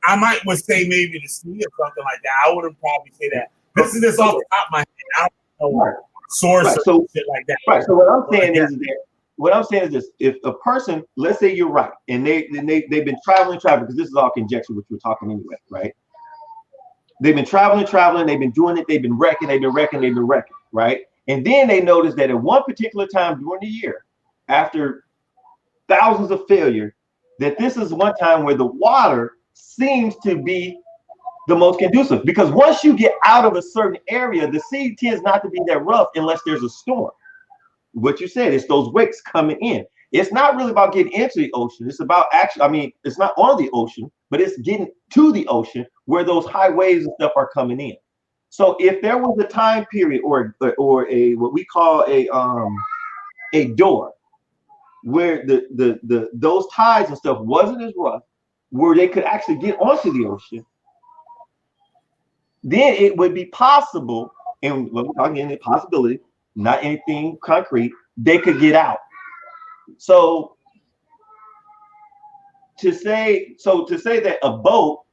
I might would say maybe the sea or something like that. I wouldn't probably say that. This is just off the top of my head. I don't know source or shit like that. Right. So what I'm saying is this: if a person, let's say you're right, and they've been traveling, because this is all conjecture, which we're talking anyway, right? They've been traveling, they've been doing it, they've been wrecking, right? And then they notice that at one particular time during the year, after thousands of failure, that this is one time where the water seems to be the most conducive, because once you get out of a certain area, the sea tends not to be that rough unless there's a storm. What you said, it's those wakes coming in. It's not really about getting into the ocean. It's about it's not on the ocean, but it's getting to the ocean where those high waves and stuff are coming in. So if there was a time period or a what we call a door where the those tides and stuff wasn't as rough, where they could actually get onto the ocean, then it would be possible, and we're talking a possibility, not anything concrete, they could get out. So to say that a boat,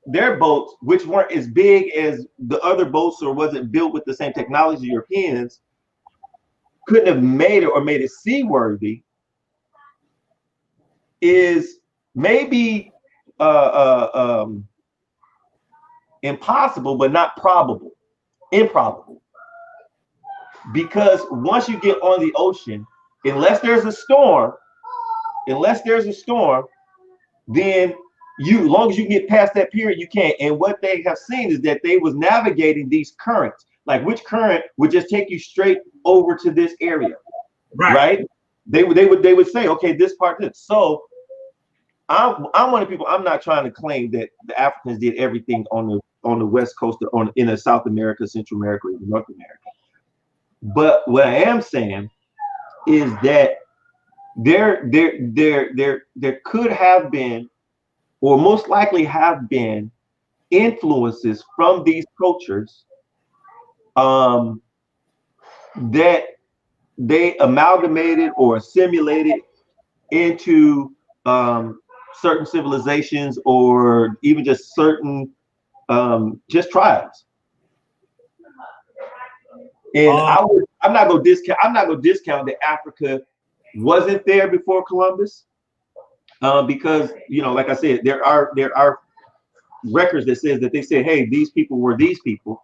their boats, which weren't as big as the other boats or wasn't built with the same technology as Europeans, couldn't have made it or made it seaworthy, is maybe impossible, but not probable, improbable. Because once you get on the ocean, unless there's a storm, then as long as you get past that period, you can't. And what they have seen is that they was navigating these currents, like which current would just take you straight over to this area, right? They would say, okay, this part. So I'm one of the people. I'm not trying to claim that the Africans did everything on the west coast in South America, Central America, or even North America. But what I am saying is that there could have been, or most likely have been, influences from these cultures that they amalgamated or assimilated into certain civilizations or even just certain just tribes. And I'm not gonna discount that Africa wasn't there before Columbus, because like I said, there are records that says that they said, hey, these people were these people.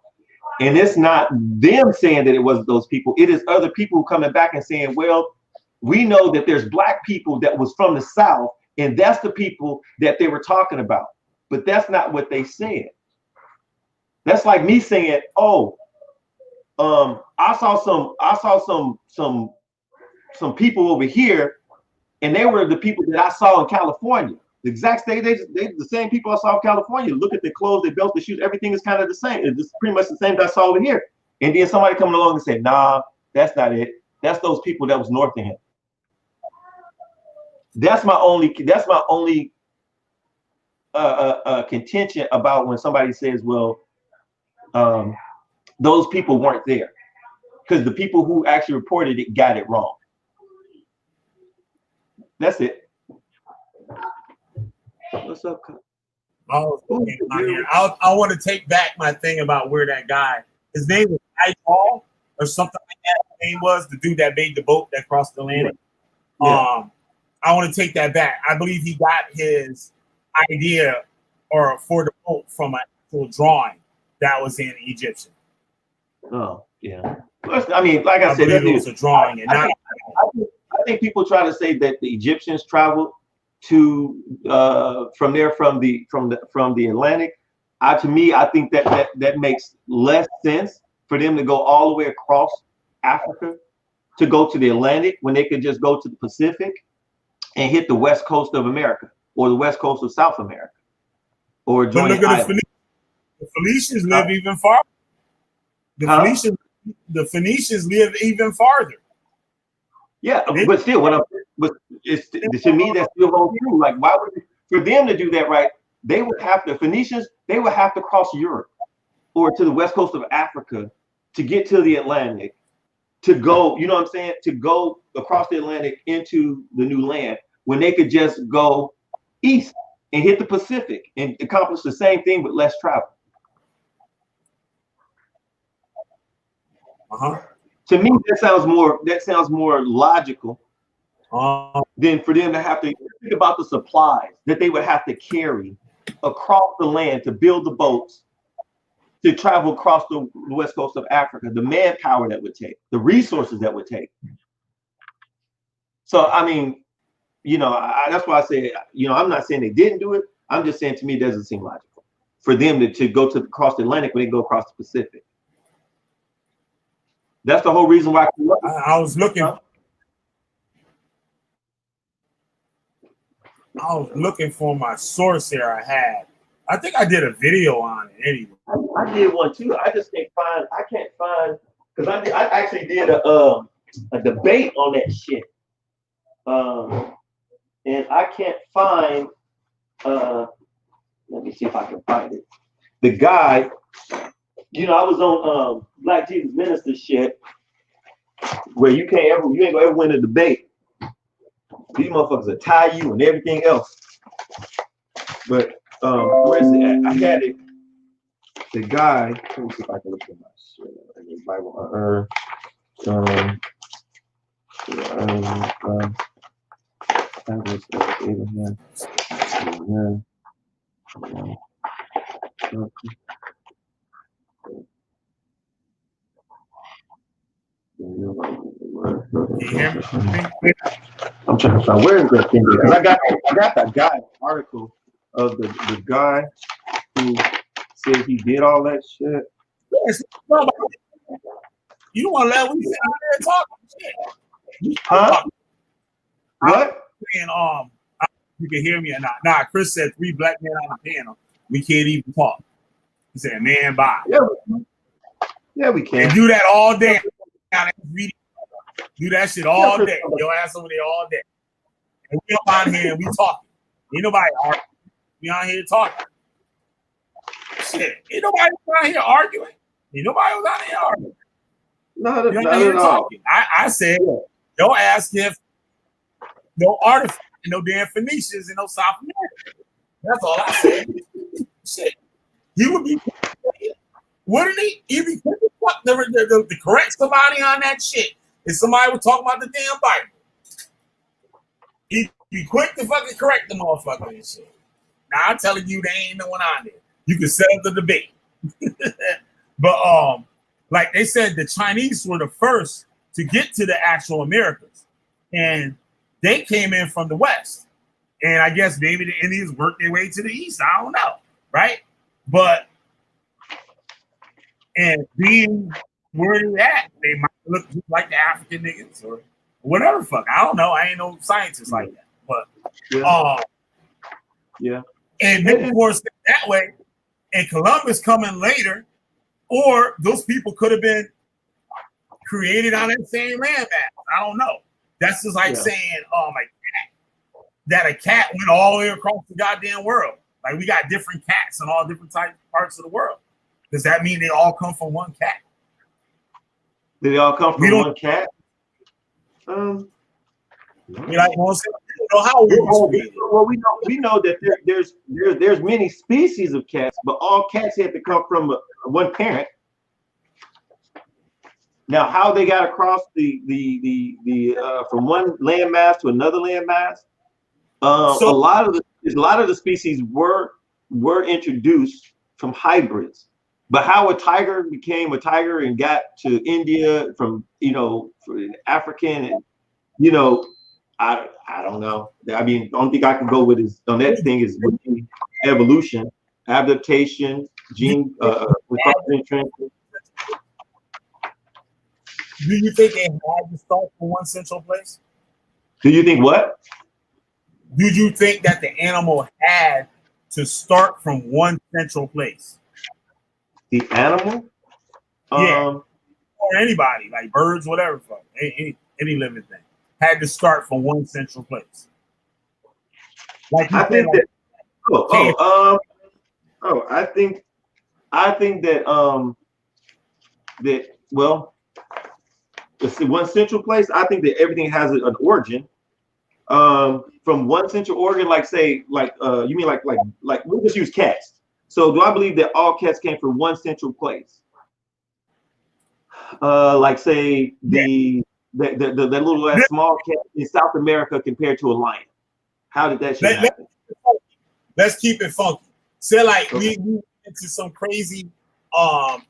And it's not them saying that it wasn't those people. It is other people coming back and saying, well, we know that there's black people that was from the South, and that's the people that they were talking about. But that's not what they said. That's like me saying, oh, I saw some people over here, and they were the people that I saw in California. The exact same, they the same people I saw in California. Look at the clothes, they built, the shoes, everything is kind of the same. It's pretty much the same that I saw over here. And then somebody coming along and said, nah, that's not it. That's those people that was north of him. That's my only contention about when somebody says, well, those people weren't there, because the people who actually reported it got it wrong. That's it. What's up? I want to take back my thing about where that guy, his name was Paul or something like that. His name was the dude that made the boat that crossed the Atlantic. Yeah. I want to take that back. I believe he got his idea or for the boat from an actual drawing that was in Egyptian. Oh yeah. I mean, like I said, it was a drawing, and I think people try to say that the Egyptians traveled to from the Atlantic. To me, I think that makes less sense for them to go all the way across Africa to go to the Atlantic when they could just go to the Pacific and hit the west coast of America or the west coast of South America or join the island. The Phoenicians live even farther. The Phoenicians live even farther. Yeah, but still, to me that still holds true. Like, why would for them to do that, right? They would have to Phoenicians. They would have to cross Europe or to the west coast of Africa to get to the Atlantic, to go. You know what I'm saying? To go across the Atlantic into the new land when they could just go east and hit the Pacific and accomplish the same thing with less travel. To me, that sounds more logical than for them to have to think about the supplies that they would have to carry across the land to build the boats, to travel across the west coast of Africa, the manpower that would take, the resources that would take. So, I mean, that's why I say, I'm not saying they didn't do it. I'm just saying, to me, it doesn't seem logical for them to go across the Atlantic when they go across the Pacific. That's the whole reason why I was looking. I was looking for my source here. I think I did a video on it anyway. I did one too. I just can't find because I actually did a debate on that shit. And I can't find. Let me see if I can find it. The guy. I was on Black Jesus Minister shit where you ain't gonna ever win a debate. These motherfuckers will tie you and everything else. But where is it at? I had it. The guy. Let me see if I can look at my shit. Bible. I'm trying to find where is that thing? Because I got that guy article of the guy who said he did all that shit. You don't want to let me sit out there and talk shit. Huh? What? Saying, you can hear me or not? Nah, Chris said 3 black men on the panel. We can't even talk. He said, man, bye. Yeah, we can. And do that all day. Do that shit all day. Your ass over there all day. And we up on here and we talking. Ain't nobody arguing. We on here talking. Shit, ain't nobody out here arguing. Ain't nobody was out here arguing. Not You're at here all. talking. I said, don't ask if no artifact, no damn Phoenicians in no South America. That's all I said. Shit. He would be, wouldn't he? He'd be quick to correct somebody on that shit. If somebody was talking about the damn Bible, he'd be quick to fucking correct the motherfucker and shit. Now I'm telling you, there ain't no one on there. You can set up the debate. But like they said, the Chinese were the first to get to the actual Americas, and they came in from the West. And I guess maybe the Indians worked their way to the East. I don't know, right? But and being where they at, they might look just like the African niggas or whatever. Fuck, I don't know. I ain't no scientist like that. But and maybe more that way. And Columbus coming later, or those people could have been created on that same land. I don't know. That's just like saying, oh my God, that a cat went all the way across the goddamn world. Like we got different cats in all different parts of the world. Does that mean they all come from one cat? Did they all come from one cat? You like, you know how well, we know that there's many species of cats, but all cats have to come from one parent. Now, how they got across the from one landmass to another landmass? A lot of the species were introduced from hybrids. But how a tiger became a tiger and got to India from African and I don't know. I mean, the only thing I can go with is on that thing is evolution, adaptation, gene transition. Do you think they had to start from one central place? Do you think what? Do you think that the animal had to start from one central place? The animal? Yeah. Or anybody, like birds, whatever, any living thing, had to start from one central place. Like I think that. I think that that well, let's see, one central place. I think that everything has an origin. From one central origin, like say, you mean like we'll just use cats. So do I believe that all cats came from one central place? Like say the little small cat in South America compared to a lion. How did that shit happen? Let's keep it funky. Say like we into some crazy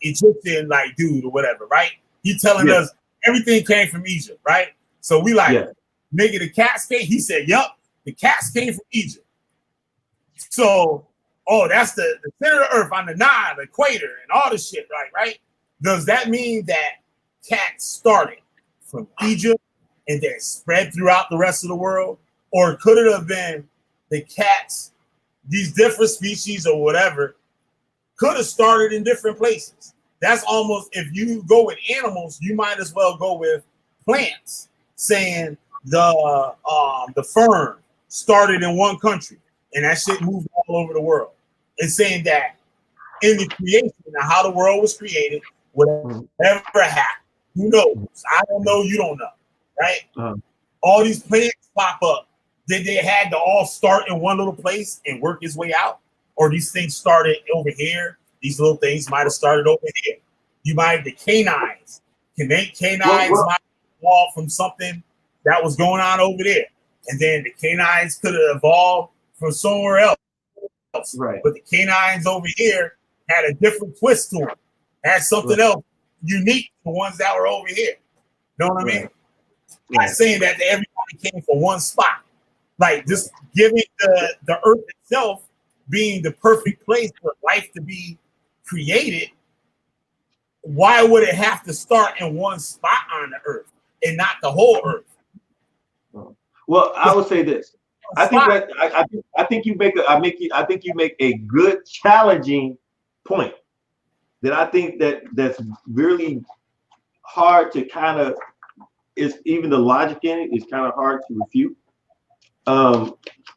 Egyptian like dude or whatever, right? He telling us everything came from Egypt, right? So we like, nigga, the cats came. He said, yup, the cats came from Egypt. So, that's the center of the earth on the Nile, the equator, and all this shit, right? Does that mean that cats started from Egypt and then spread throughout the rest of the world? Or could it have been the cats, these different species or whatever, could have started in different places? That's almost, if you go with animals, you might as well go with plants, saying the fern started in one country and that shit moved all over the world. And saying that in the creation and how the world was created, whatever happened, who knows? I don't know, you don't know, right? All these plants pop up. Did they had to all start in one little place and work its way out? Or these things started over here? These little things might have started over here. You might, the canines. Canines might evolve from something that was going on over there. And then the canines could have evolved from somewhere else. Right. But the canines over here had a different twist to them. Had something else unique to the ones that were over here. Know what I mean? Not saying that everybody came from one spot. Like just giving the earth itself being the perfect place for life to be created. Why would it have to start in one spot on the earth and not the whole earth? Well, I would say this. I think you make a good challenging point that I think that's really hard to kind of, is even the logic in it is kind of hard to refute.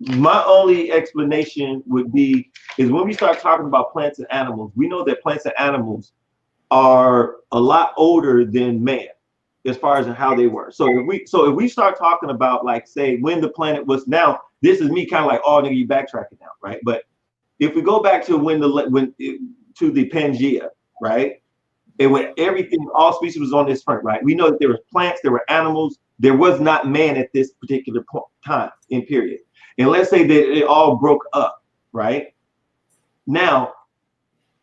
My only explanation would be is when we start talking about plants and animals, we know that plants and animals are a lot older than man as far as how they were. So if we start talking about, like, say, when the planet was, now this is me kind of like, oh nigga, you backtracking now, right? But if we go back to to the Pangea, right? And when everything, all species was on this front, right? We know that there were plants, there were animals, there was not man at this particular time in period. And let's say that it all broke up, right? Now,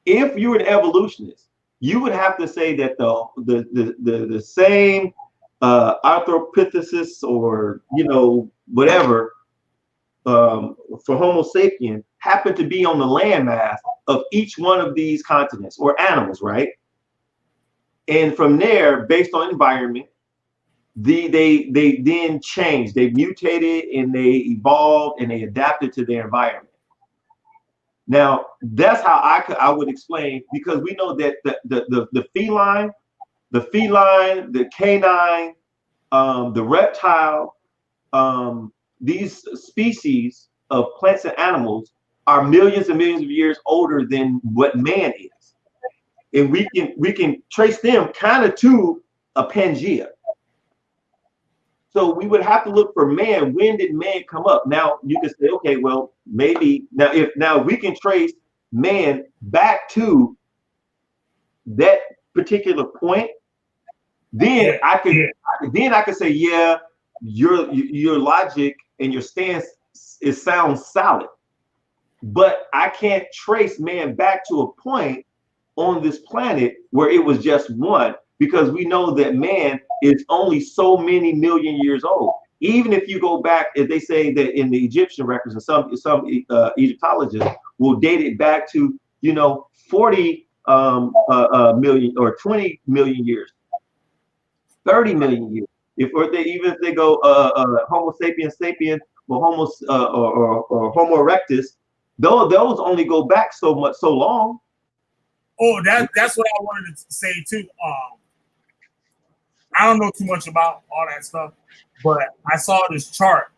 if you're an evolutionist, you would have to say that the same Arthropithecus, or whatever, for Homo sapien happened to be on the landmass of each one of these continents or animals, right? And from there, based on environment, they then changed, they mutated, and they evolved, and they adapted to their environment. Now, that's how I would explain, because we know that the feline, the canine, the reptile, these species of plants and animals are millions and millions of years older than what man is, and we can trace them kind of to a Pangea. So we would have to look for man. When did man come up? Now you can say, okay, well, maybe now we can trace man back to that particular point. Then I could say, yeah, your logic and your stance sounds solid, but I can't trace man back to a point on this planet where it was just one, because we know that man is only so many million years old. Even if you go back, as they say that in the Egyptian records, and some Egyptologists will date it back to 40 million or 20 million years, 30 million years. If they go Homo sapiens sapien or Homo erectus, those only go back so long. Oh, that's what I wanted to say too. I don't know too much about all that stuff, but I saw this chart,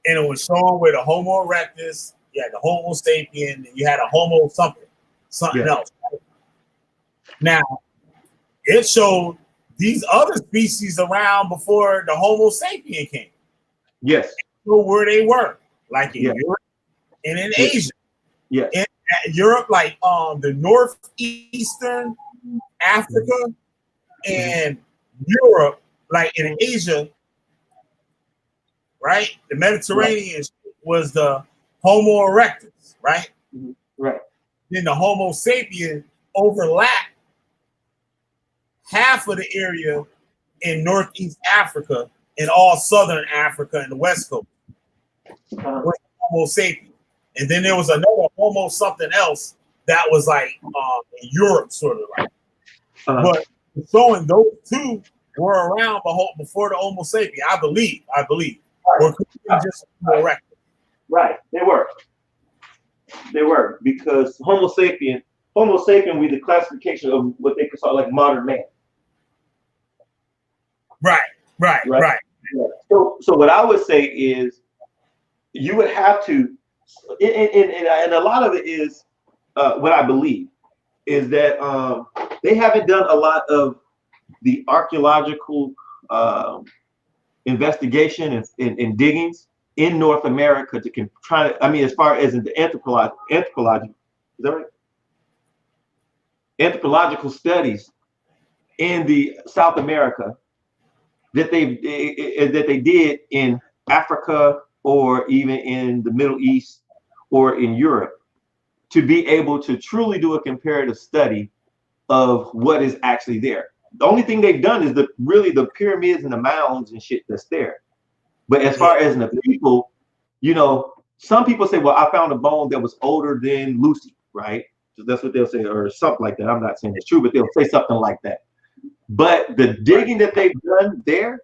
and it was showing where the Homo erectus, you had the Homo sapien, and you had a Homo something else. Now, it showed these other species around before the Homo sapien came. Yes. So where they were, like in Europe and in Asia. Yes. In Europe, like the northeastern Africa, and Europe, like in Asia, right? The Mediterranean was the Homo erectus, right? Right. Then the Homo sapien overlapped half of the area in Northeast Africa and all Southern Africa and the West Coast. Was Homo sapien. And then there was another Homo something else that was like in Europe, sort of like. But showing those two were around before the Homo sapien, I believe. Or could be just correct. Right, they were, because Homo sapien with the classification of what they could call like modern man. Right. Yeah. So what I would say is, you would have to, and a lot of it is what I believe is that they haven't done a lot of the archaeological investigation and diggings in North America to try to, as far as in the anthropological, is that right? Anthropological studies in the South America that they did in Africa, or even in the Middle East or in Europe, to be able to truly do a comparative study of what is actually there. The only thing they've done is the pyramids and the mounds and shit that's there. But as far as the people, some people say, well, I found a bone that was older than Lucy, right? So that's what they'll say, or something like that. I'm not saying it's true, but they'll say something like that. But the digging that they've done there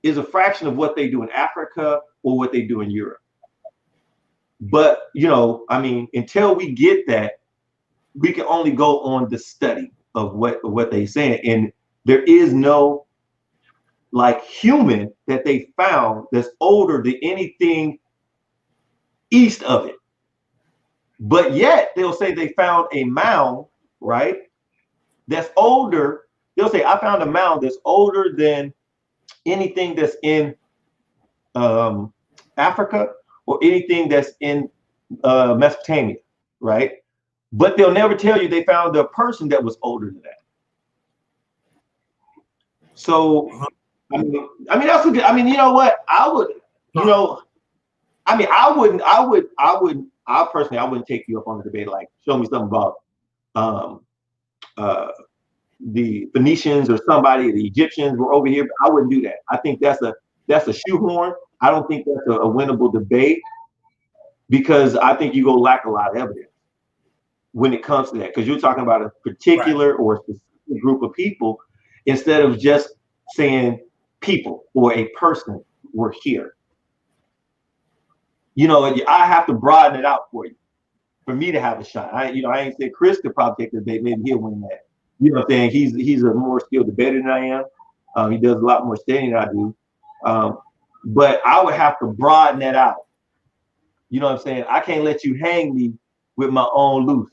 is a fraction of what they do in Africa or what they do in Europe. But, until we get that, we can only go on the study of what they saying. And there is no like human that they found that's older than anything east of it. But yet they'll say they found a mound, right? That's older. They'll say, I found a mound that's older than anything that's in Africa or anything that's in Mesopotamia, right? But they'll never tell you they found a person that was older than that. So, I mean, that's a good, I mean, you know what? I would, you know, I mean, I personally, I wouldn't take you up on the debate. Like, show me something about the Phoenicians or somebody, the Egyptians were over here. I wouldn't do that. I think that's a shoehorn. I don't think that's a winnable debate because I think you go lack a lot of evidence when it comes to that. Because you're talking about a particular or a specific group of people instead of just saying people or a person were here. You know, I have to broaden it out for you, for me to have a shot. I ain't said Chris could probably take the debate. Maybe he'll win that. You know what I'm saying? He's a more skilled debater than I am. He does a lot more studying than I do. But I would have to broaden that out. You know what I'm saying? I can't let you hang me with my own loose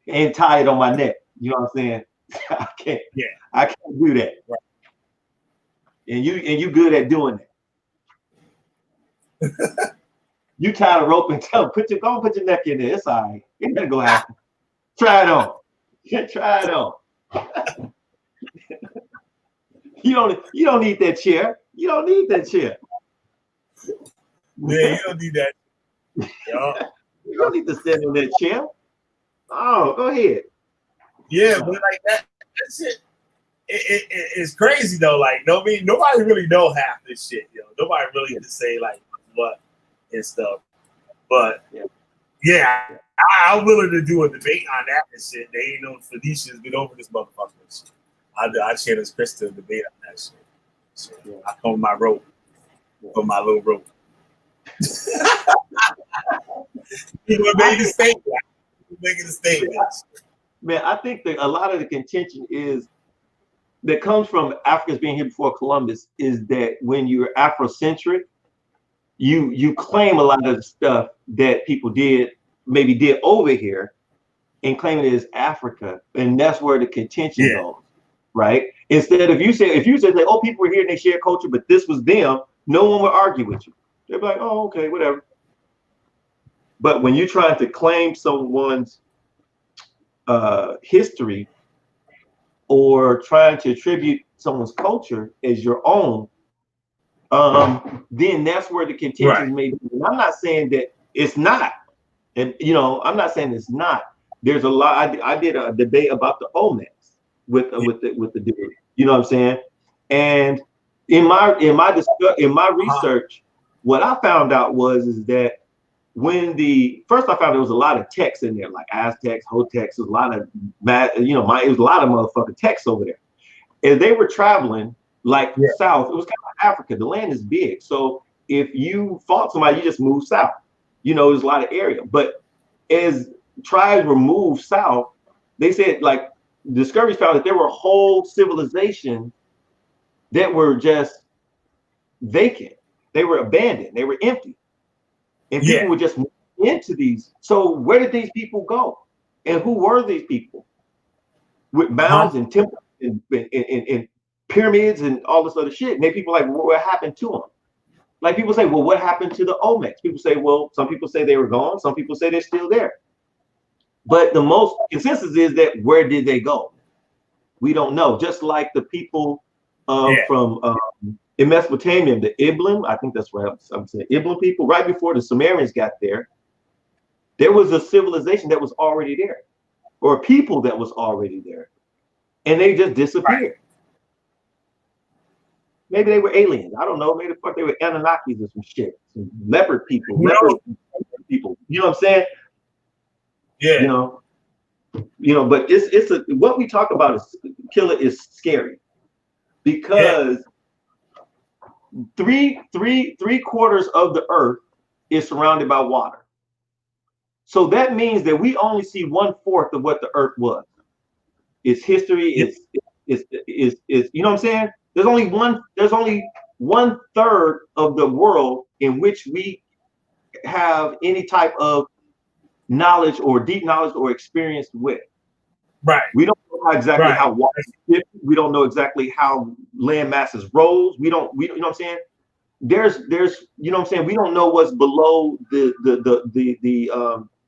and tie it on my neck. You know what I'm saying? I can't. Yeah. I can't do that. Right. And you good at doing that. You tie the rope and tell him, go put your neck in there. It's all right. It ain't gonna go happen. Try it on. Try it on. You don't need that chair. You don't need that chair. Yeah, you don't need that. Yo. You don't need to stand on that chair. Oh, go ahead. Yeah, but like that shit, it's crazy though. Like, nobody really know half this shit, yo. Nobody really can say like what and stuff. But yeah, I'm willing to do a debate on that and shit. They ain't no Phoenicians been over this motherfucker. Shit. I challenge Chris to debate on that shit. So I come with my rope, with my little rope. People are making a statement. Making a statement. Man, I think that a lot of the contention that comes from Africans being here before Columbus is that when you're Afrocentric, you claim a lot of the stuff that people did over here and claim it as Africa, and that's where the contention goes, right? Instead of if you say like, oh, people were here and they share culture, but this was them, no one would argue with you. They'd be like, oh, okay, whatever. But when you're trying to claim someone's history or trying to attribute someone's culture as your own, then that's where the contention may be. And I'm not saying that it's not, and I'm not saying it's not. There's a lot. I did a debate about the Olmecs with the dude. You know what I'm saying? And in my research, what I found out is that first I found there was a lot of text in there, like Aztecs, Hotecs, a lot of it was a lot of motherfucking text over there. As they were traveling south, it was kind of like Africa. The land is big, so if you fought somebody, you just moved south. There's a lot of area. But as tribes were moved south, they said like discoveries found that there were whole civilizations that were just vacant. They were abandoned. They were empty. And people would just move into these. So where did these people go? And who were these people? With mounds and temples and pyramids and all this other shit. And then people like, well, what happened to them? Like people say, well, what happened to the Olmecs? People say, well, some people say they were gone. Some people say they're still there. But the most consensus is that where did they go? We don't know. Just like the people from in Mesopotamia, the Iblim, I think that's what I'm saying, Iblim people, right before the Sumerians got there was a civilization that was already there, or a people that was already there, and they just disappeared. Right. Maybe they were aliens. I don't know. Maybe the fuck they were Anunnakis or some shit, some leopard people, people. You know what I'm saying? Yeah. But it's what we talk about is Killah is scary because three quarters of the earth is surrounded by water. So that means that we only see 1/4 of what the earth was. Its history is you know what I'm saying? There's only 1/3 of the world in which we have any type of knowledge or deep knowledge or experience with. Right. We don't know exactly how water shifts. We don't know exactly how land masses rose. We you know what I'm saying? There's you know what I'm saying? We don't know what's below the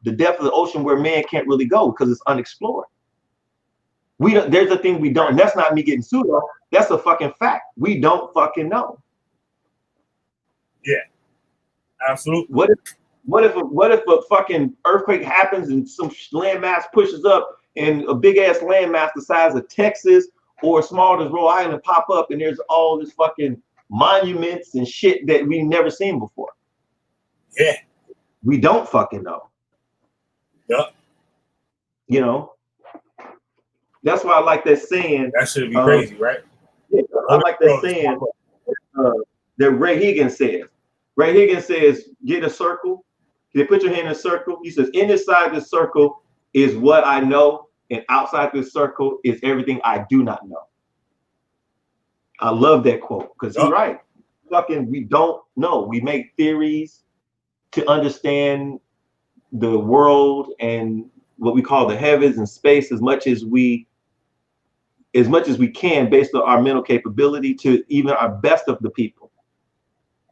depth of the ocean where man can't really go because it's unexplored. There's a thing we don't, and that's not me getting pseudo. That's a fucking fact. We don't fucking know. Yeah. Absolutely. What if a fucking earthquake happens and some landmass pushes up and a big ass landmass the size of Texas or small as Rhode Island pop up and there's all this fucking monuments and shit that we never seen before? Yeah. We don't fucking know. Yep. You know, that's why I like that saying. That should be crazy, right? Yeah, I like that saying that Ray Higgins says. Ray Higgins says, get a circle. They put your hand in a circle. He says, inside this circle is what I know, and outside this circle is everything I do not know. I love that quote because he's right. Fucking, we don't know. We make theories to understand the world and what we call the heavens and space as much as we can based on our mental capability to even our best of the people.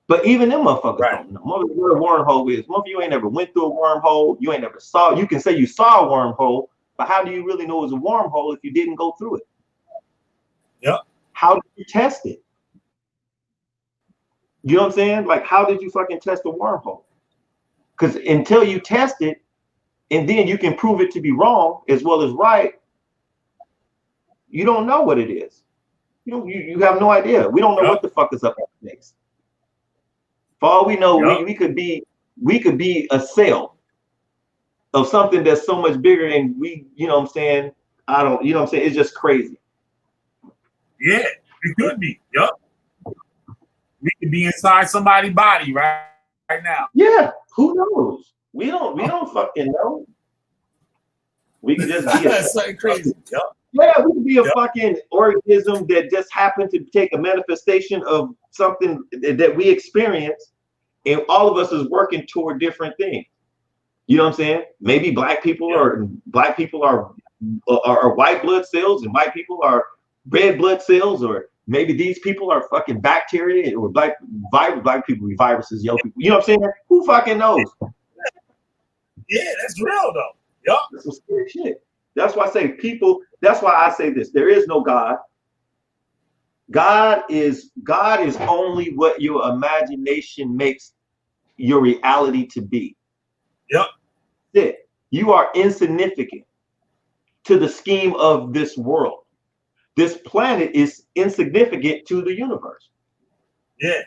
But even them motherfuckers don't know. What a wormhole is. Most of you ain't never went through a wormhole. You ain't never saw. You can say you saw a wormhole, but how do you really know it was a wormhole if you didn't go through it? Yep. How did you test it? You know what I'm saying? Like, how did you fucking test a wormhole? Because until you test it, and then you can prove it to be wrong as well as right, you don't know what it is. You have no idea. We don't know what the fuck is up next. For all we know, we could be a cell of something that's so much bigger, and you know what I'm saying? You know what I'm saying? It's just crazy. Yeah, it could be. Yep. We could be inside somebody's body right now. Yeah, who knows? We don't fucking know. We could just be something crazy. Yep. Yeah, we could be a fucking organism that just happened to take a manifestation of something that we experience, and all of us is working toward different things. You know what I'm saying? Maybe black people are white blood cells, and white people are red blood cells, or maybe these people are fucking bacteria, or black people be viruses, yellow people. You know what I'm saying? Who fucking knows? Yeah, that's real though. Yep. That's some scary shit. That's why I say people. That's why I say this. There is no God. God is only what your imagination makes your reality to be. Yep. That's it. You are insignificant to the scheme of this world. This planet is insignificant to the universe. Yeah.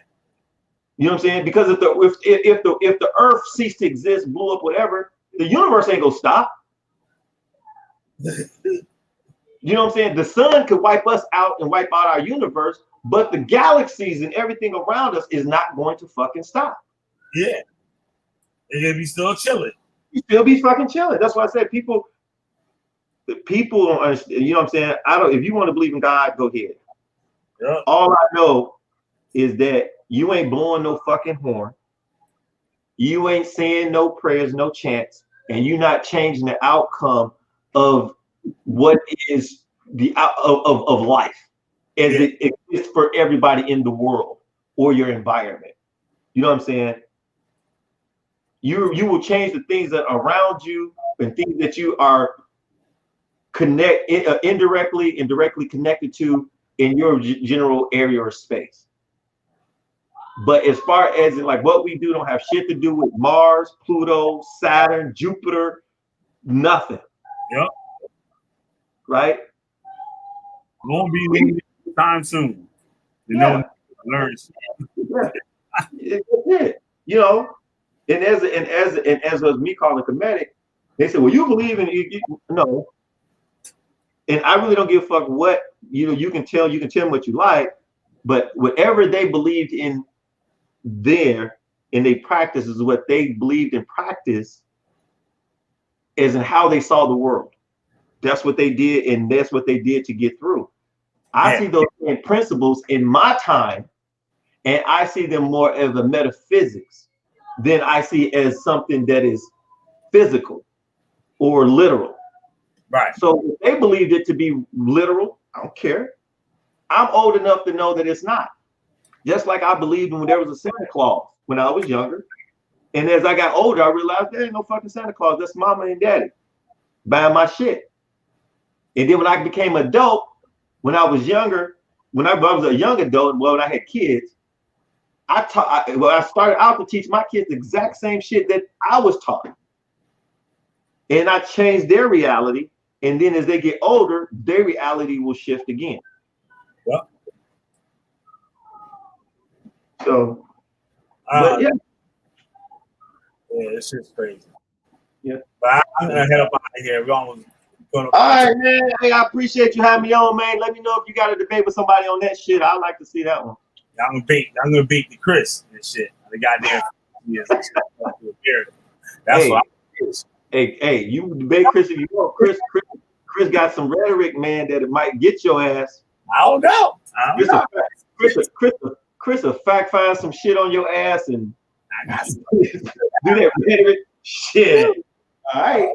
You know what I'm saying? Because if the Earth ceased to exist, blew up, whatever, the universe ain't gonna stop. You know what I'm saying? The sun could wipe us out and wipe out our universe, but the galaxies and everything around us is not going to fucking stop. Yeah. They're gonna be still chilling. You still be fucking chilling. That's why I said people don't understand. You know what I'm saying? If you want to believe in God, go ahead. Yeah. All I know is that you ain't blowing no fucking horn. You ain't saying no prayers, no chants, and you're not changing the outcome of what is the of life as it exists for everybody in the world or your environment. You know what I'm saying? You will change the things that are around you and things that you are indirectly and directly connected to in your general area or space. But as far as like what we do don't have shit to do with Mars, Pluto, Saturn, Jupiter, nothing. Yep. Right? Won't be leaving time soon. You know, learn. It's it. You know, and as me calling Kemetic, they said, well, you believe in no. And I really don't give a fuck what you can tell them what you like, but whatever they believed in there and they practice is what they believed in practice as in how they saw the world. That's what they did, and that's what they did to get through. I see those same principles in my time, and I see them more as a metaphysics then I see it as something that is physical or literal. Right. So if they believed it to be literal, I don't care. I'm old enough to know that it's not. Just like I believed when there was a Santa Claus when I was younger. And as I got older, I realized there ain't no fucking Santa Claus. That's mama and daddy buying my shit. And then when I became adult, when I was younger, when I was a young adult, well, when I had kids, I started out to teach my kids the exact same shit that I was taught. And I changed their reality. And then as they get older, their reality will shift again. Yep. So, but yeah. Yeah, this shit's crazy. Yeah. But I'm gonna head up out of here. We're almost gonna. All right, man. Hey, I appreciate you having me on, man. Let me know if you got a debate with somebody on that shit. I'd like to see that one. I'm gonna beat the Chris and shit. The goddamn years. That's hey, what hey, you debate Chris if you want. Chris got some rhetoric, man, that it might get your ass. I don't know. Chris will fact find some shit on your ass and do that rhetoric shit. All right.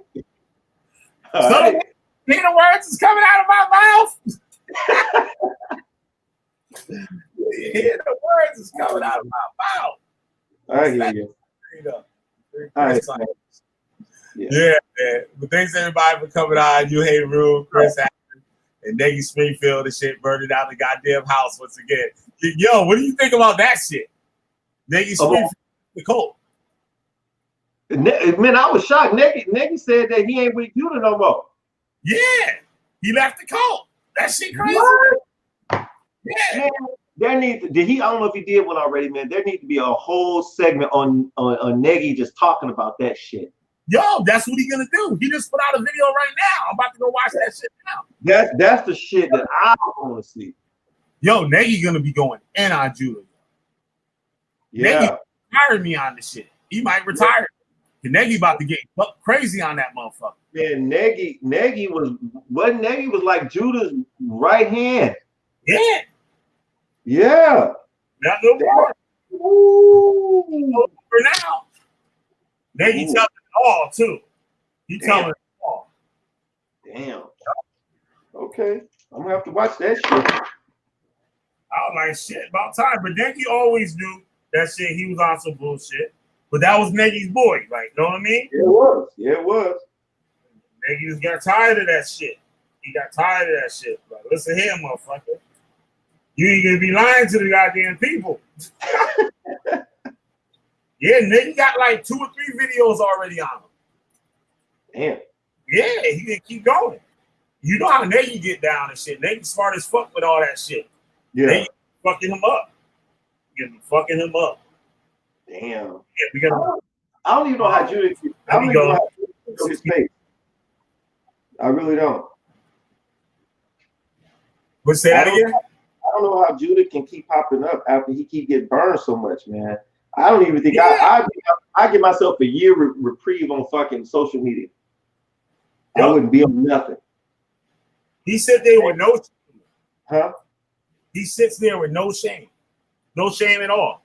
Some Peter words is coming out of my mouth. The words is coming out of my mouth. I hear you. All right. Yeah, man. But thanks everybody for coming on. You Hate Rule, Chris and Negi Springfield and shit burning down the goddamn house once again. Yo, what do you think about that shit? Negi Springfield, the cult. Man, I was shocked. Negi said that he ain't with Judah no more. Yeah, he left the cult. That shit crazy. What? Yeah. Man, I don't know if he did one already, man. There needs to be a whole segment on Negi just talking about that shit. Yo, that's what he's gonna do. He just put out a video right now. I'm about to go watch that shit now. That's the shit that I want to see. Yo, Negi gonna be going in on Judah. Yeah. Negi fired me on the shit. He might retire. And Negi about to get crazy on that motherfucker. Man, Negi was like Judah's right hand. Yeah. Yeah. Not no more. Ooh. For now. Negi telling it all too. He telling it all. Damn. Okay. I'm gonna have to watch that shit. I was like, shit, about time. But Negi always knew that shit. He was on some bullshit. But that was Negi's boy, like, you know what I mean? It was. Yeah, it was. Negi just got tired of that shit. He got tired of that shit. Like, listen here, motherfucker. You ain't gonna be lying to the goddamn people. Yeah, Negi got like 2 or 3 videos already on him. Damn. Yeah, he can keep going. You know how Negi get down and shit. Negi smart as fuck with all that shit. Yeah. Negi fucking him up. Fucking him up. Damn. Yeah, we gotta. I don't even know how Judah. I don't even know how Judah show his face. I really don't. But say that again. I don't know how Judah can keep popping up after he keep getting burned so much, man. I don't even think I give myself a year reprieve on fucking social media. Yep. I wouldn't be on nothing. He sit there with no shame. Huh? He sits there with no shame. No shame at all.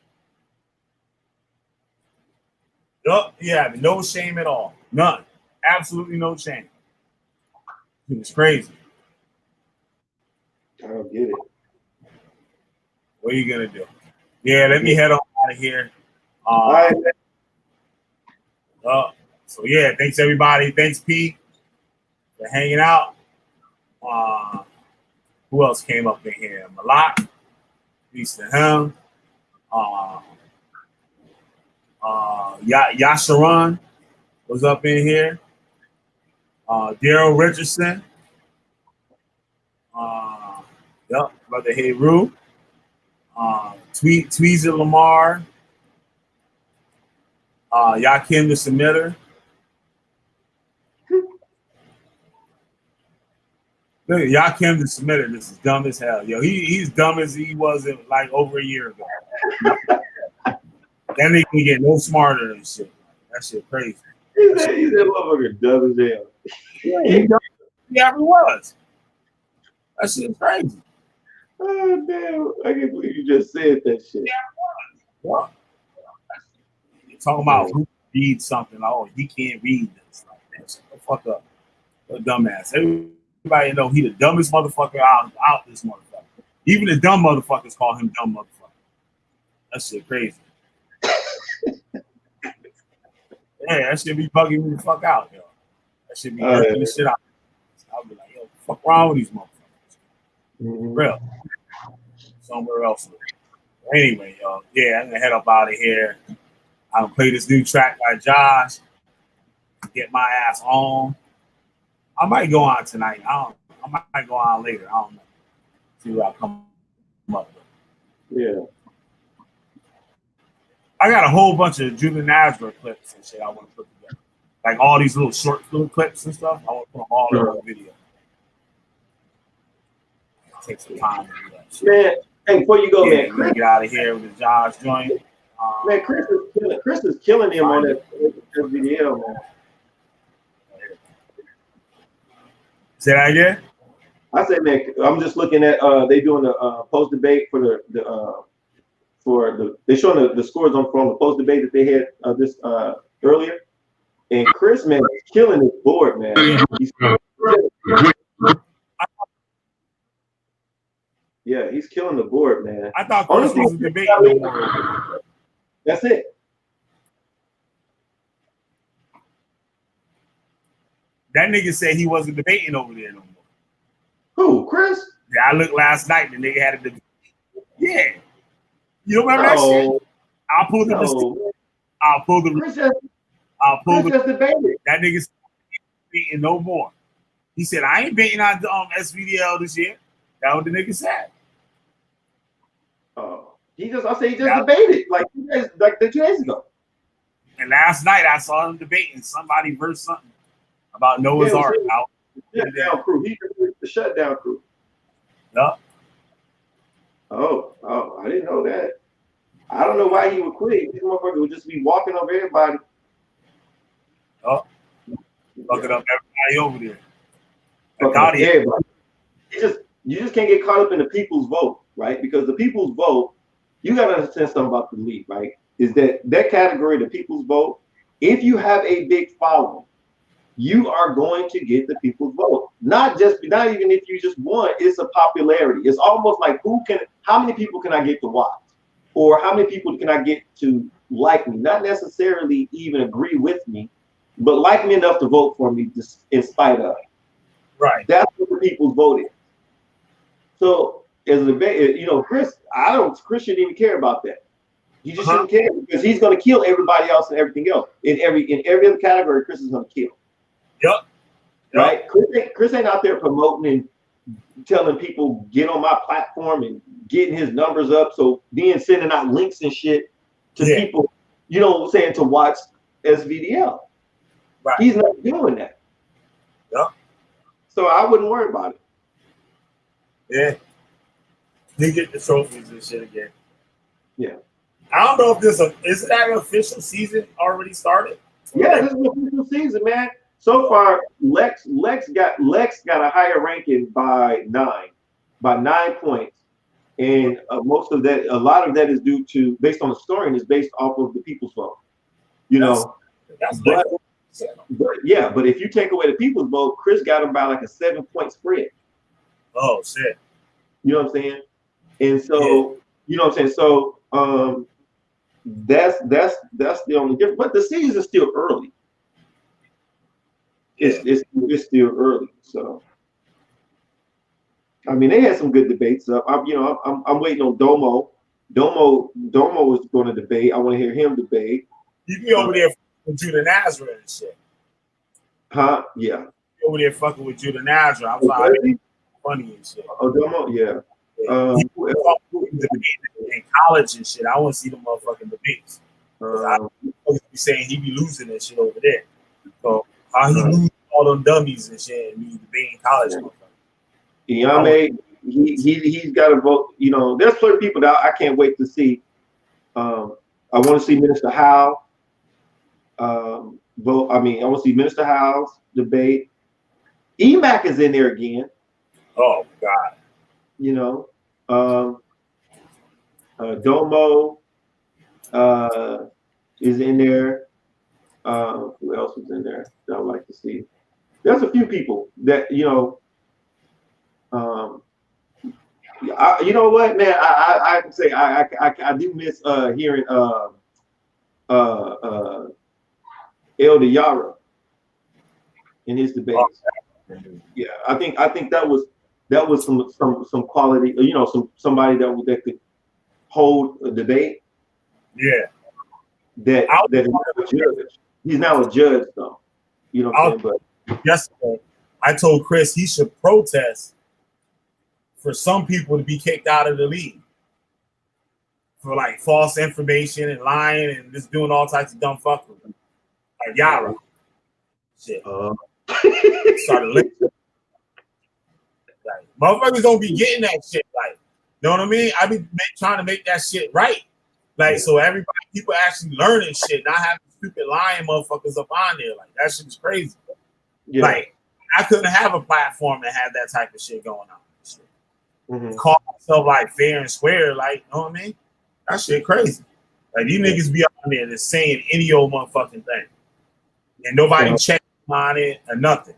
Yup, yeah, no shame at all. None. Absolutely no shame. It's crazy. I don't get it. What are you gonna do? Yeah, let me head on out of here. All right. So yeah, thanks everybody. Thanks Pete for hanging out. Who else came up in here? Malak. Peace to him. Yasharon was up in here. Daryl Richardson. Yep, Brother Heru. Tweezer Lamar. Yakim the Submitter. Look, Yakim the Submitter, this is dumb as hell. Yo, he's dumb as he was like over a year ago. That nigga can get no smarter than shit. That shit crazy. He's that motherfucker dumb as hell. He ever was. That shit's crazy. Oh damn! I can't believe you just said that shit. What? talking about who reads something. Like, oh, he can't read this. Like, man, shut the fuck up. A dumbass. Everybody know he the dumbest motherfucker out this motherfucker. Even the dumb motherfuckers call him dumb motherfucker. That shit crazy. Yeah, that shit be bugging me the fuck out, yo. That shit be irking the shit out. I'll be like, yo, what the fuck wrong with these motherfuckers? Real. Somewhere else. Anyway, yo, yeah, I'm gonna head up out of here. I'm gonna play this new track by Josh. Get my ass home. I might go on tonight. I might go on later. I don't know. See what I come up with. Yeah. I got a whole bunch of Judah Natzarah clips and shit I want to put together. Like all these little short little clips and stuff. I want to put them all in one video. Take some time to do that shit. Man, hey, before you go, man, Chris, get out of here with the Josh joint. Man, Chris is killing him on that video, man. Say that again? I say, man, I'm just looking at they doing the post debate for they showing the scores from the post debate that they had this earlier, and Chris, man, is killing his board, man. He's killing the board, man. I thought Chris was debating no more. That's it. That nigga said he wasn't debating over there no more. Who, Chris? Yeah, I looked last night. The nigga had a debate. Yeah. You don't remember that shit? I'll pull the debated. That nigga's debating no more. He said, I ain't betting on SVDL this year. That what the nigga said. Oh. He just debated like 2 days ago. And last night I saw him debating somebody versus something about Noah's Ark. Shutdown crew. He was the shutdown crew. Yup. Oh, I didn't know that. I don't know why he would quit. This motherfucker would just be walking over everybody. Oh, fucking up everybody over there. Everybody. You just can't get caught up in the people's vote, right? Because the people's vote, you gotta understand something about the league, right? Is that category, the people's vote, if you have a big following, you are going to get the people's vote. Not even if you just won, it's a popularity. It's almost like how many people can I get to watch? Or how many people can I get to like me? Not necessarily even agree with me, but like me enough to vote for me just in spite of. Right. That's what the people's vote is. So as a Chris shouldn't even care about that. He just shouldn't care because he's gonna kill everybody else and everything else. In every other category, Chris is gonna kill. Yep. Right? Chris ain't out there promoting and telling people get on my platform and getting his numbers up. So sending out links and shit to people, you know what I'm saying, to watch SVDL. Right. He's not doing that. Yep. So I wouldn't worry about it. Yeah. He get the trophies and shit again. Yeah. I don't know if is that an official season already started? Yeah, this is the official season, man. So far, Lex got a higher ranking by 9 points, and a lot of that is due to based on the scoring is based off of the people's vote. But if you take away the people's vote, Chris got him by like a 7-point spread. Oh shit! You know what I'm saying? And so you know what I'm saying. So that's the only difference. But the season is still early. It's still early, so I mean they had some good debates up. I'm waiting on Domo. Domo is going to debate. I want to hear him debate. You be over there with Judah Natzarah and shit. Huh? Yeah. Over there fucking with Judah Natzarah. I'm like funny and shit. Oh, Domo, yeah. In college and shit. I want to see the motherfucking debates. I be saying he be losing that shit over there. So how he lose all them dummies and shit and be debating college. Iyame, he's got to vote. There's certain people that I can't wait to see. I want to see Minister Howe vote. I want to see Minister Howe's debate. EMAC is in there again. Oh God. Domo, is in there. Who else was in there that I would like to see? There's a few people that you know what, man? I can say I do miss hearing Elder Yara in his debates. Yeah, I think that was some quality. Somebody that could hold a debate. Yeah. That is now a judge. He's now a judge, though. You know what I'm saying? But yesterday, I told Chris he should protest for some people to be kicked out of the league for like false information and lying and just doing all types of dumb fuckery. Like Yara. Shit. Started linking. Like, motherfuckers don't be getting that shit. Like, you know what I mean? I be trying to make that shit right. Like, so people actually learning shit, not having stupid lying motherfuckers up on there. Like, that shit is crazy. Yeah. Like, I couldn't have a platform that had that type of shit going on. Call myself like fair and square, like, you know what I mean? That shit crazy. Like, these niggas be up there just saying any old motherfucking thing. And nobody checking on it or nothing.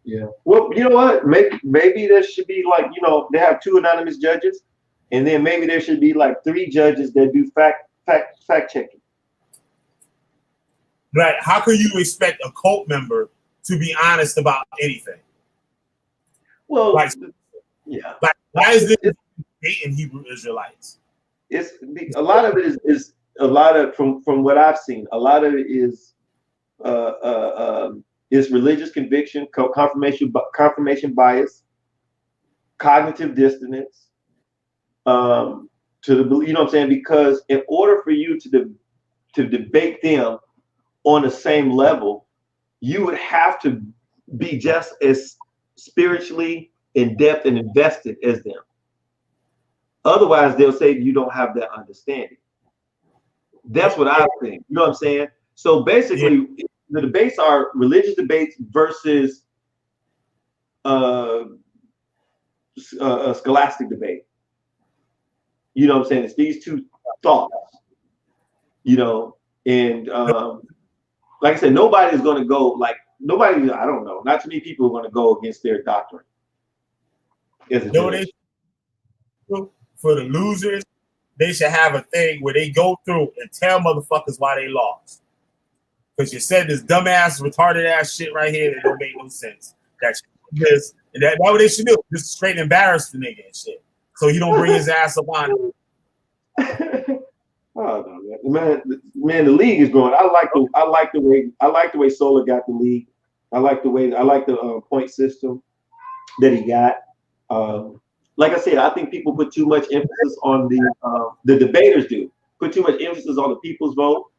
Yeah. Well, you know what? Maybe there should be like, they have 2 anonymous judges, and then maybe there should be like 3 judges that do fact checking. Like, how could you expect a cult member to be honest about anything? Well, like, yeah. Like, why is this hating Hebrew Israelites? It's a lot of it is a lot of from what I've seen. A lot of it is religious conviction, confirmation bias, cognitive dissonance. To the you know what I'm saying? Because in order for you to debate them on the same level, you would have to be just as spiritually in depth and invested as them. Otherwise, they'll say you don't have that understanding. That's what I think. You know what I'm saying? So basically, the debates are religious debates versus a scholastic debate. You know what I'm saying? It's these 2 thoughts. And like I said, nobody's going to go like nobody. I don't know. Not too many people are going to go against their doctrine. For the losers, they should have a thing where they go through and tell motherfuckers why they lost. Because you said this dumbass, retarded ass shit right here that don't make no sense. That's what they should do. Just straight embarrass the nigga and shit. So he don't bring his ass up on it. Oh no, man, the league is growing. I like the way Solar got the league. I like the point system that he got. Like I said, I think people put too much emphasis on the debaters do put too much emphasis on the people's vote.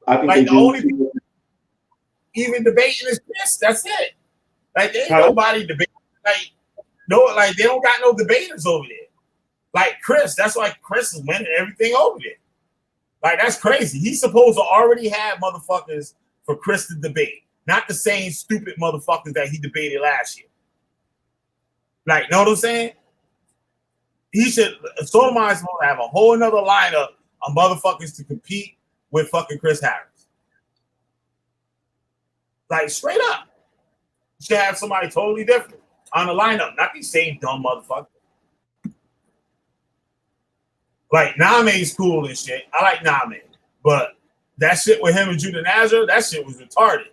I think like the only people even debating is Chris. That's it. Like there ain't nobody debating. Like they don't got no debaters over there. Like Chris, that's why Chris is winning everything over there. Like that's crazy. He's supposed to already have motherfuckers for Chris to debate, not the same stupid motherfuckers that he debated last year. Like, know what I'm saying? He should. Sotomayor's supposed to have a whole another lineup of motherfuckers to compete with fucking Chris Harris. Like straight up, you should have somebody totally different on the lineup, not these same dumb motherfuckers. Like Name's cool and shit. I like Name, but that shit with him and Judah Nazareth, that shit was retarded.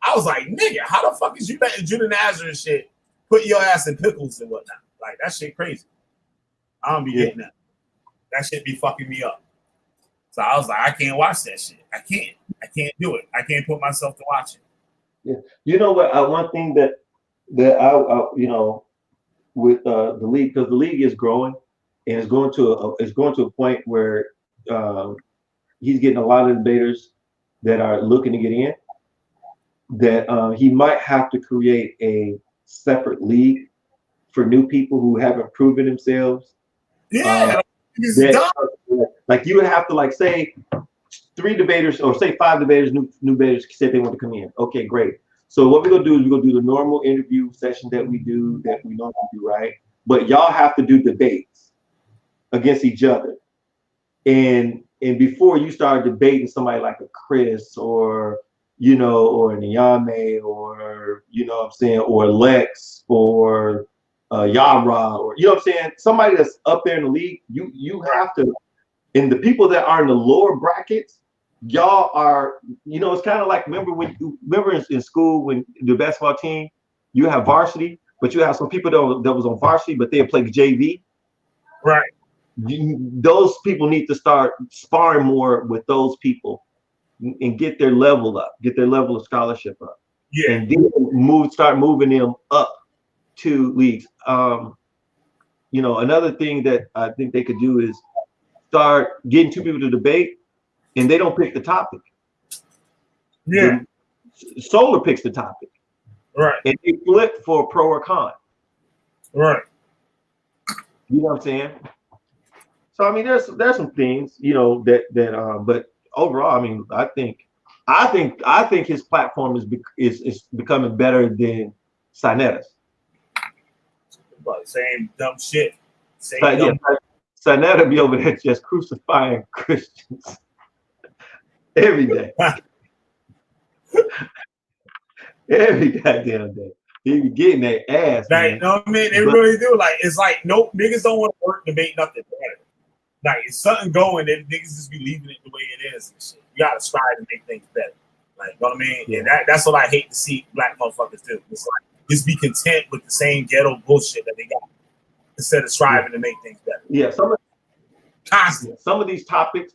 I was like, nigga, how the fuck is you letting Judah Nazareth shit put your ass in pickles and whatnot? Like that shit crazy. I don't be getting that. That shit be fucking me up. So I was like, I can't watch that shit. I can't do it. I can't put myself to watch it. Yeah, you know what? One thing that I with the league, because the league is growing and it's going to a point where he's getting a lot of debaters that are looking to get in. That he might have to create a separate league for new people who haven't proven themselves. Yeah, like you would have to say 3 debaters or say 5 debaters, new debaters said they want to come in. Okay, great. So what we're gonna do is we're gonna do the normal interview session that we normally do, right? But y'all have to do debates against each other, and And before you started debating somebody like a Chris or, you know, or an Iyame or, you know what I'm saying, or Lex or Yara, or, you know what I'm saying, somebody that's up there in the league, you have to, and the people that are in the lower brackets, y'all are, you know, it's kind of like, remember in school when the basketball team, you have varsity, but you have some people that was on varsity, but they play JV. Right. Those people need to start sparring more with those people and get their level up, get their level of scholarship up. Yeah. And then start moving them up to leagues. You know, another thing that I think they could do is start getting two people to debate, and they don't pick the topic. Yeah. Solar picks the topic. Right. And they flip for pro or con. Right. You know what I'm saying? So I mean, there's some things, you know, that but overall, I mean, I think his platform is becoming better than Sinetta's. But same dumb shit. Sinetta be over there just crucifying Christians every day. Every goddamn day. He be getting their ass. Like, you know what I mean? They really do. Like, it's like, nope, niggas don't want to work, debate, nothing better. Like, it's something going, then niggas just be leaving it the way it is and shit. You gotta strive to make things better. Like, you know what I mean? Yeah. And that's what I hate to see black motherfuckers do. It's like, just be content with the same ghetto bullshit that they got instead of striving to make things better. Yeah, some of these topics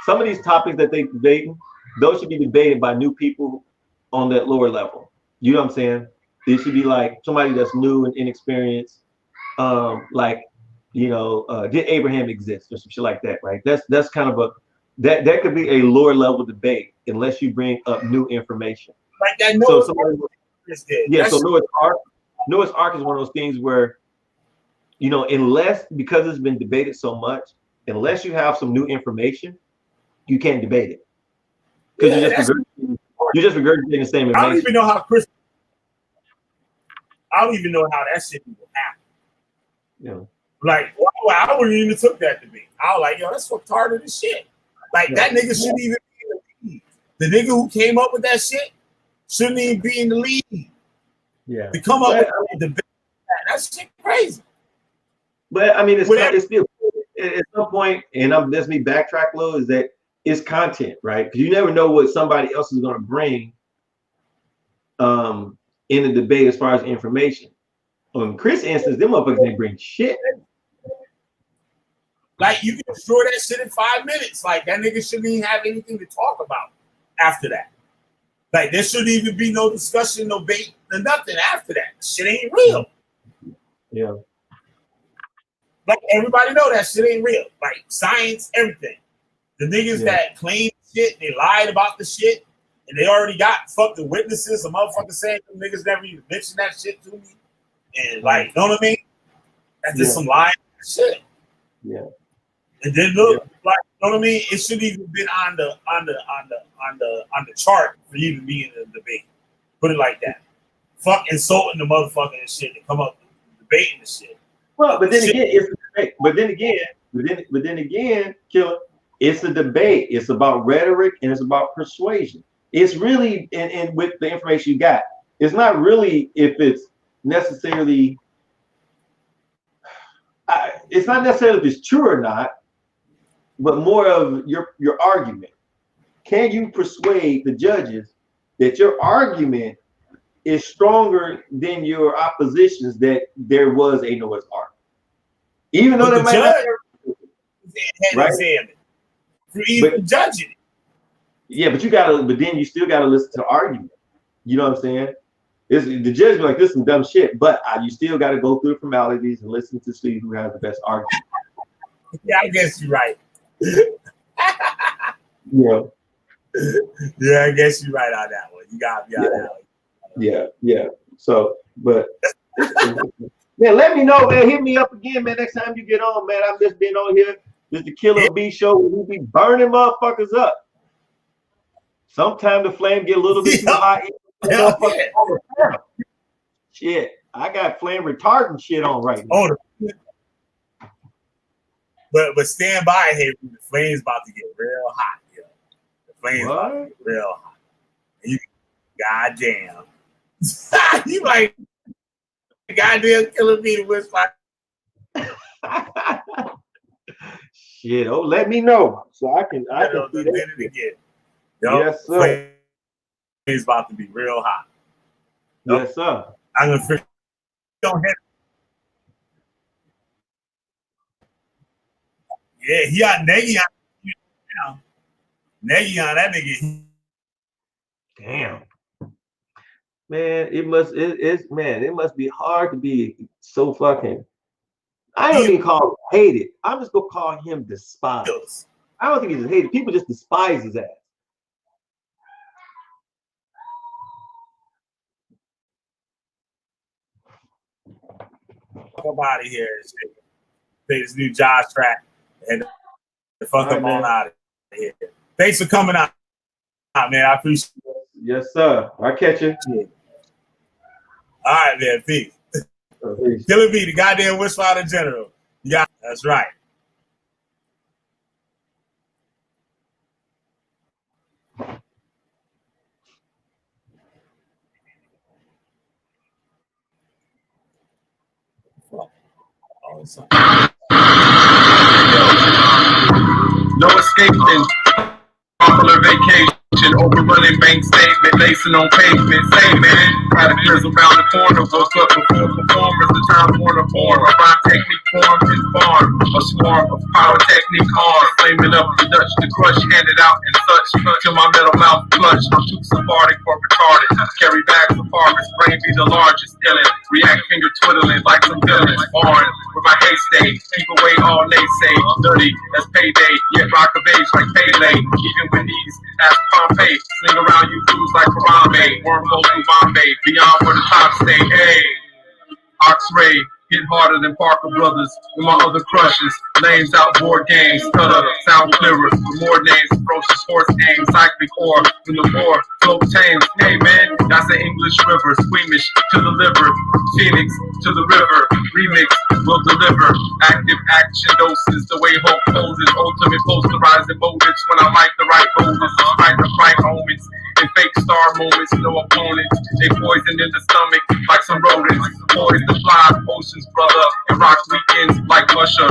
that they debating, those should be debated by new people on that lower level. You know what I'm saying? It should be like somebody that's new and inexperienced, like, you know, did Abraham exist or some shit like that, right? That's kind of that could be a lower level debate unless you bring up new information. Like that. Noah's Ark is one of those things where, you know, because it's been debated so much, unless you have some new information, you can't debate it because you're just regurgitating the same information. I don't even know how that shit even happened. Yeah. Like, I wouldn't even took that debate. I was like, yo, that's retarded as shit. Like, that nigga shouldn't even be in the league. The nigga who came up with that shit shouldn't even be in the league. Yeah. To come up with a debate, that's shit crazy. But I mean, it's still at some point, and that's me backtrack a little, is that it's content, right? Because you never know what somebody else is going to bring in the debate as far as information. On Chris' instance, them motherfuckers didn't bring shit. Like, you can destroy that shit in 5 minutes. Like, that nigga shouldn't even have anything to talk about after that. Like, there shouldn't even be no discussion, no debate, nothing after that. Shit ain't real. Yeah. Like, everybody know that shit ain't real. Like, science, everything. The niggas that claim shit, they lied about the shit, and they already got fucking witnesses. A motherfucker saying them niggas never even mentioned that shit to me. And like, you know what I mean? That's just some lying shit. Yeah. And then look, like, you know what I mean? It shouldn't even been on the chart for you to be in the debate. Put it like that. Fuck insulting the motherfucker and shit and come up debating the shit. Well, but then again, it's a debate. But then again, Killah, it's a debate. It's about rhetoric and it's about persuasion. It's really, and with the information you got, it's not really if it's necessarily, it's not necessarily if it's true or not, but more of your argument. Can you persuade the judges that your argument is stronger than your oppositions that there was a Noah's Ark? Even though they might not, right? For even judging it. Yeah, but then you still gotta listen to the argument. You know what I'm saying? The judge be like, this is some dumb shit, but you still gotta go through the formalities and listen to see who has the best argument. Yeah, I guess you're right. Yeah. Yeah, I guess you're right on that one. You gotta be on that one. Yeah. So, but man, let me know, man. Hit me up again, man. Next time you get on, man. I've just been on here. This is the Killah B show where we be burning motherfuckers up. Sometimes the flame get a little bit too hot. Shit, I got flame retardant shit on right now. But stand by here. flames about to get real hot, yo. The flames about to get real hot. And you, goddamn. You like, goddamn Killah B the whisper. Shit, oh, let me know so I can see that. It again. Yo, Yes, sir. Flames about to be real hot. Yo, yes, sir. I'm gonna fix. Don't hit. Yeah, he got Negi on. Negi on that nigga. Damn. Man, it must be hard to be so fucking. I don't even call him hated. I'm just gonna call him despised. I don't think he's hated. People just despise his ass. Fuck out of here and shit. Play this new Josh track and fuck them on out of here. Thanks for coming out, man. I appreciate it. Yes, sir. I'll catch you. All right, man. Peace. Killah B, the goddamn whisper general. Yeah, that's right. No escaping. Popular vacation, overrunning bank statement, lacing on pavement. Say man, cataclysm around the corner. Woke up before performers, the time corner form. A rhyme technique formed and farm. A swarm of pyrotechnic arms, flaming up the Dutch to crush, handed out and such. Till my metal mouth clutch. I'm too sephardic for retarded. Carry bags of harvest, brain be the largest. Illin, react finger twiddling like some villains. Foreign with my haystay, keep away all naysay. Dirty as payday, yet rock a beige like Pele. Even with these, ask Pompeii, sling around you fools like Harambe. Wormhole through Bombay, beyond where the top stay. Hey, Ox-Ray, hit harder than Parker Brothers. With my other crushes, lanes out board games, stutter, sound clearer. With more names, ferocious horse aim, cyclic ore. When the war, float tames. Hey man, that's an English river, squeamish to the liver. Phoenix to the river, remix will deliver. Active action doses, the way hope poses. Ultimate posterizing motives when I like the right voters. Strike the right moments, and fake star moments, no opponents. They poison in the stomach like some rodents. Poised to fly, potions, brother, and rock weekends like Usher.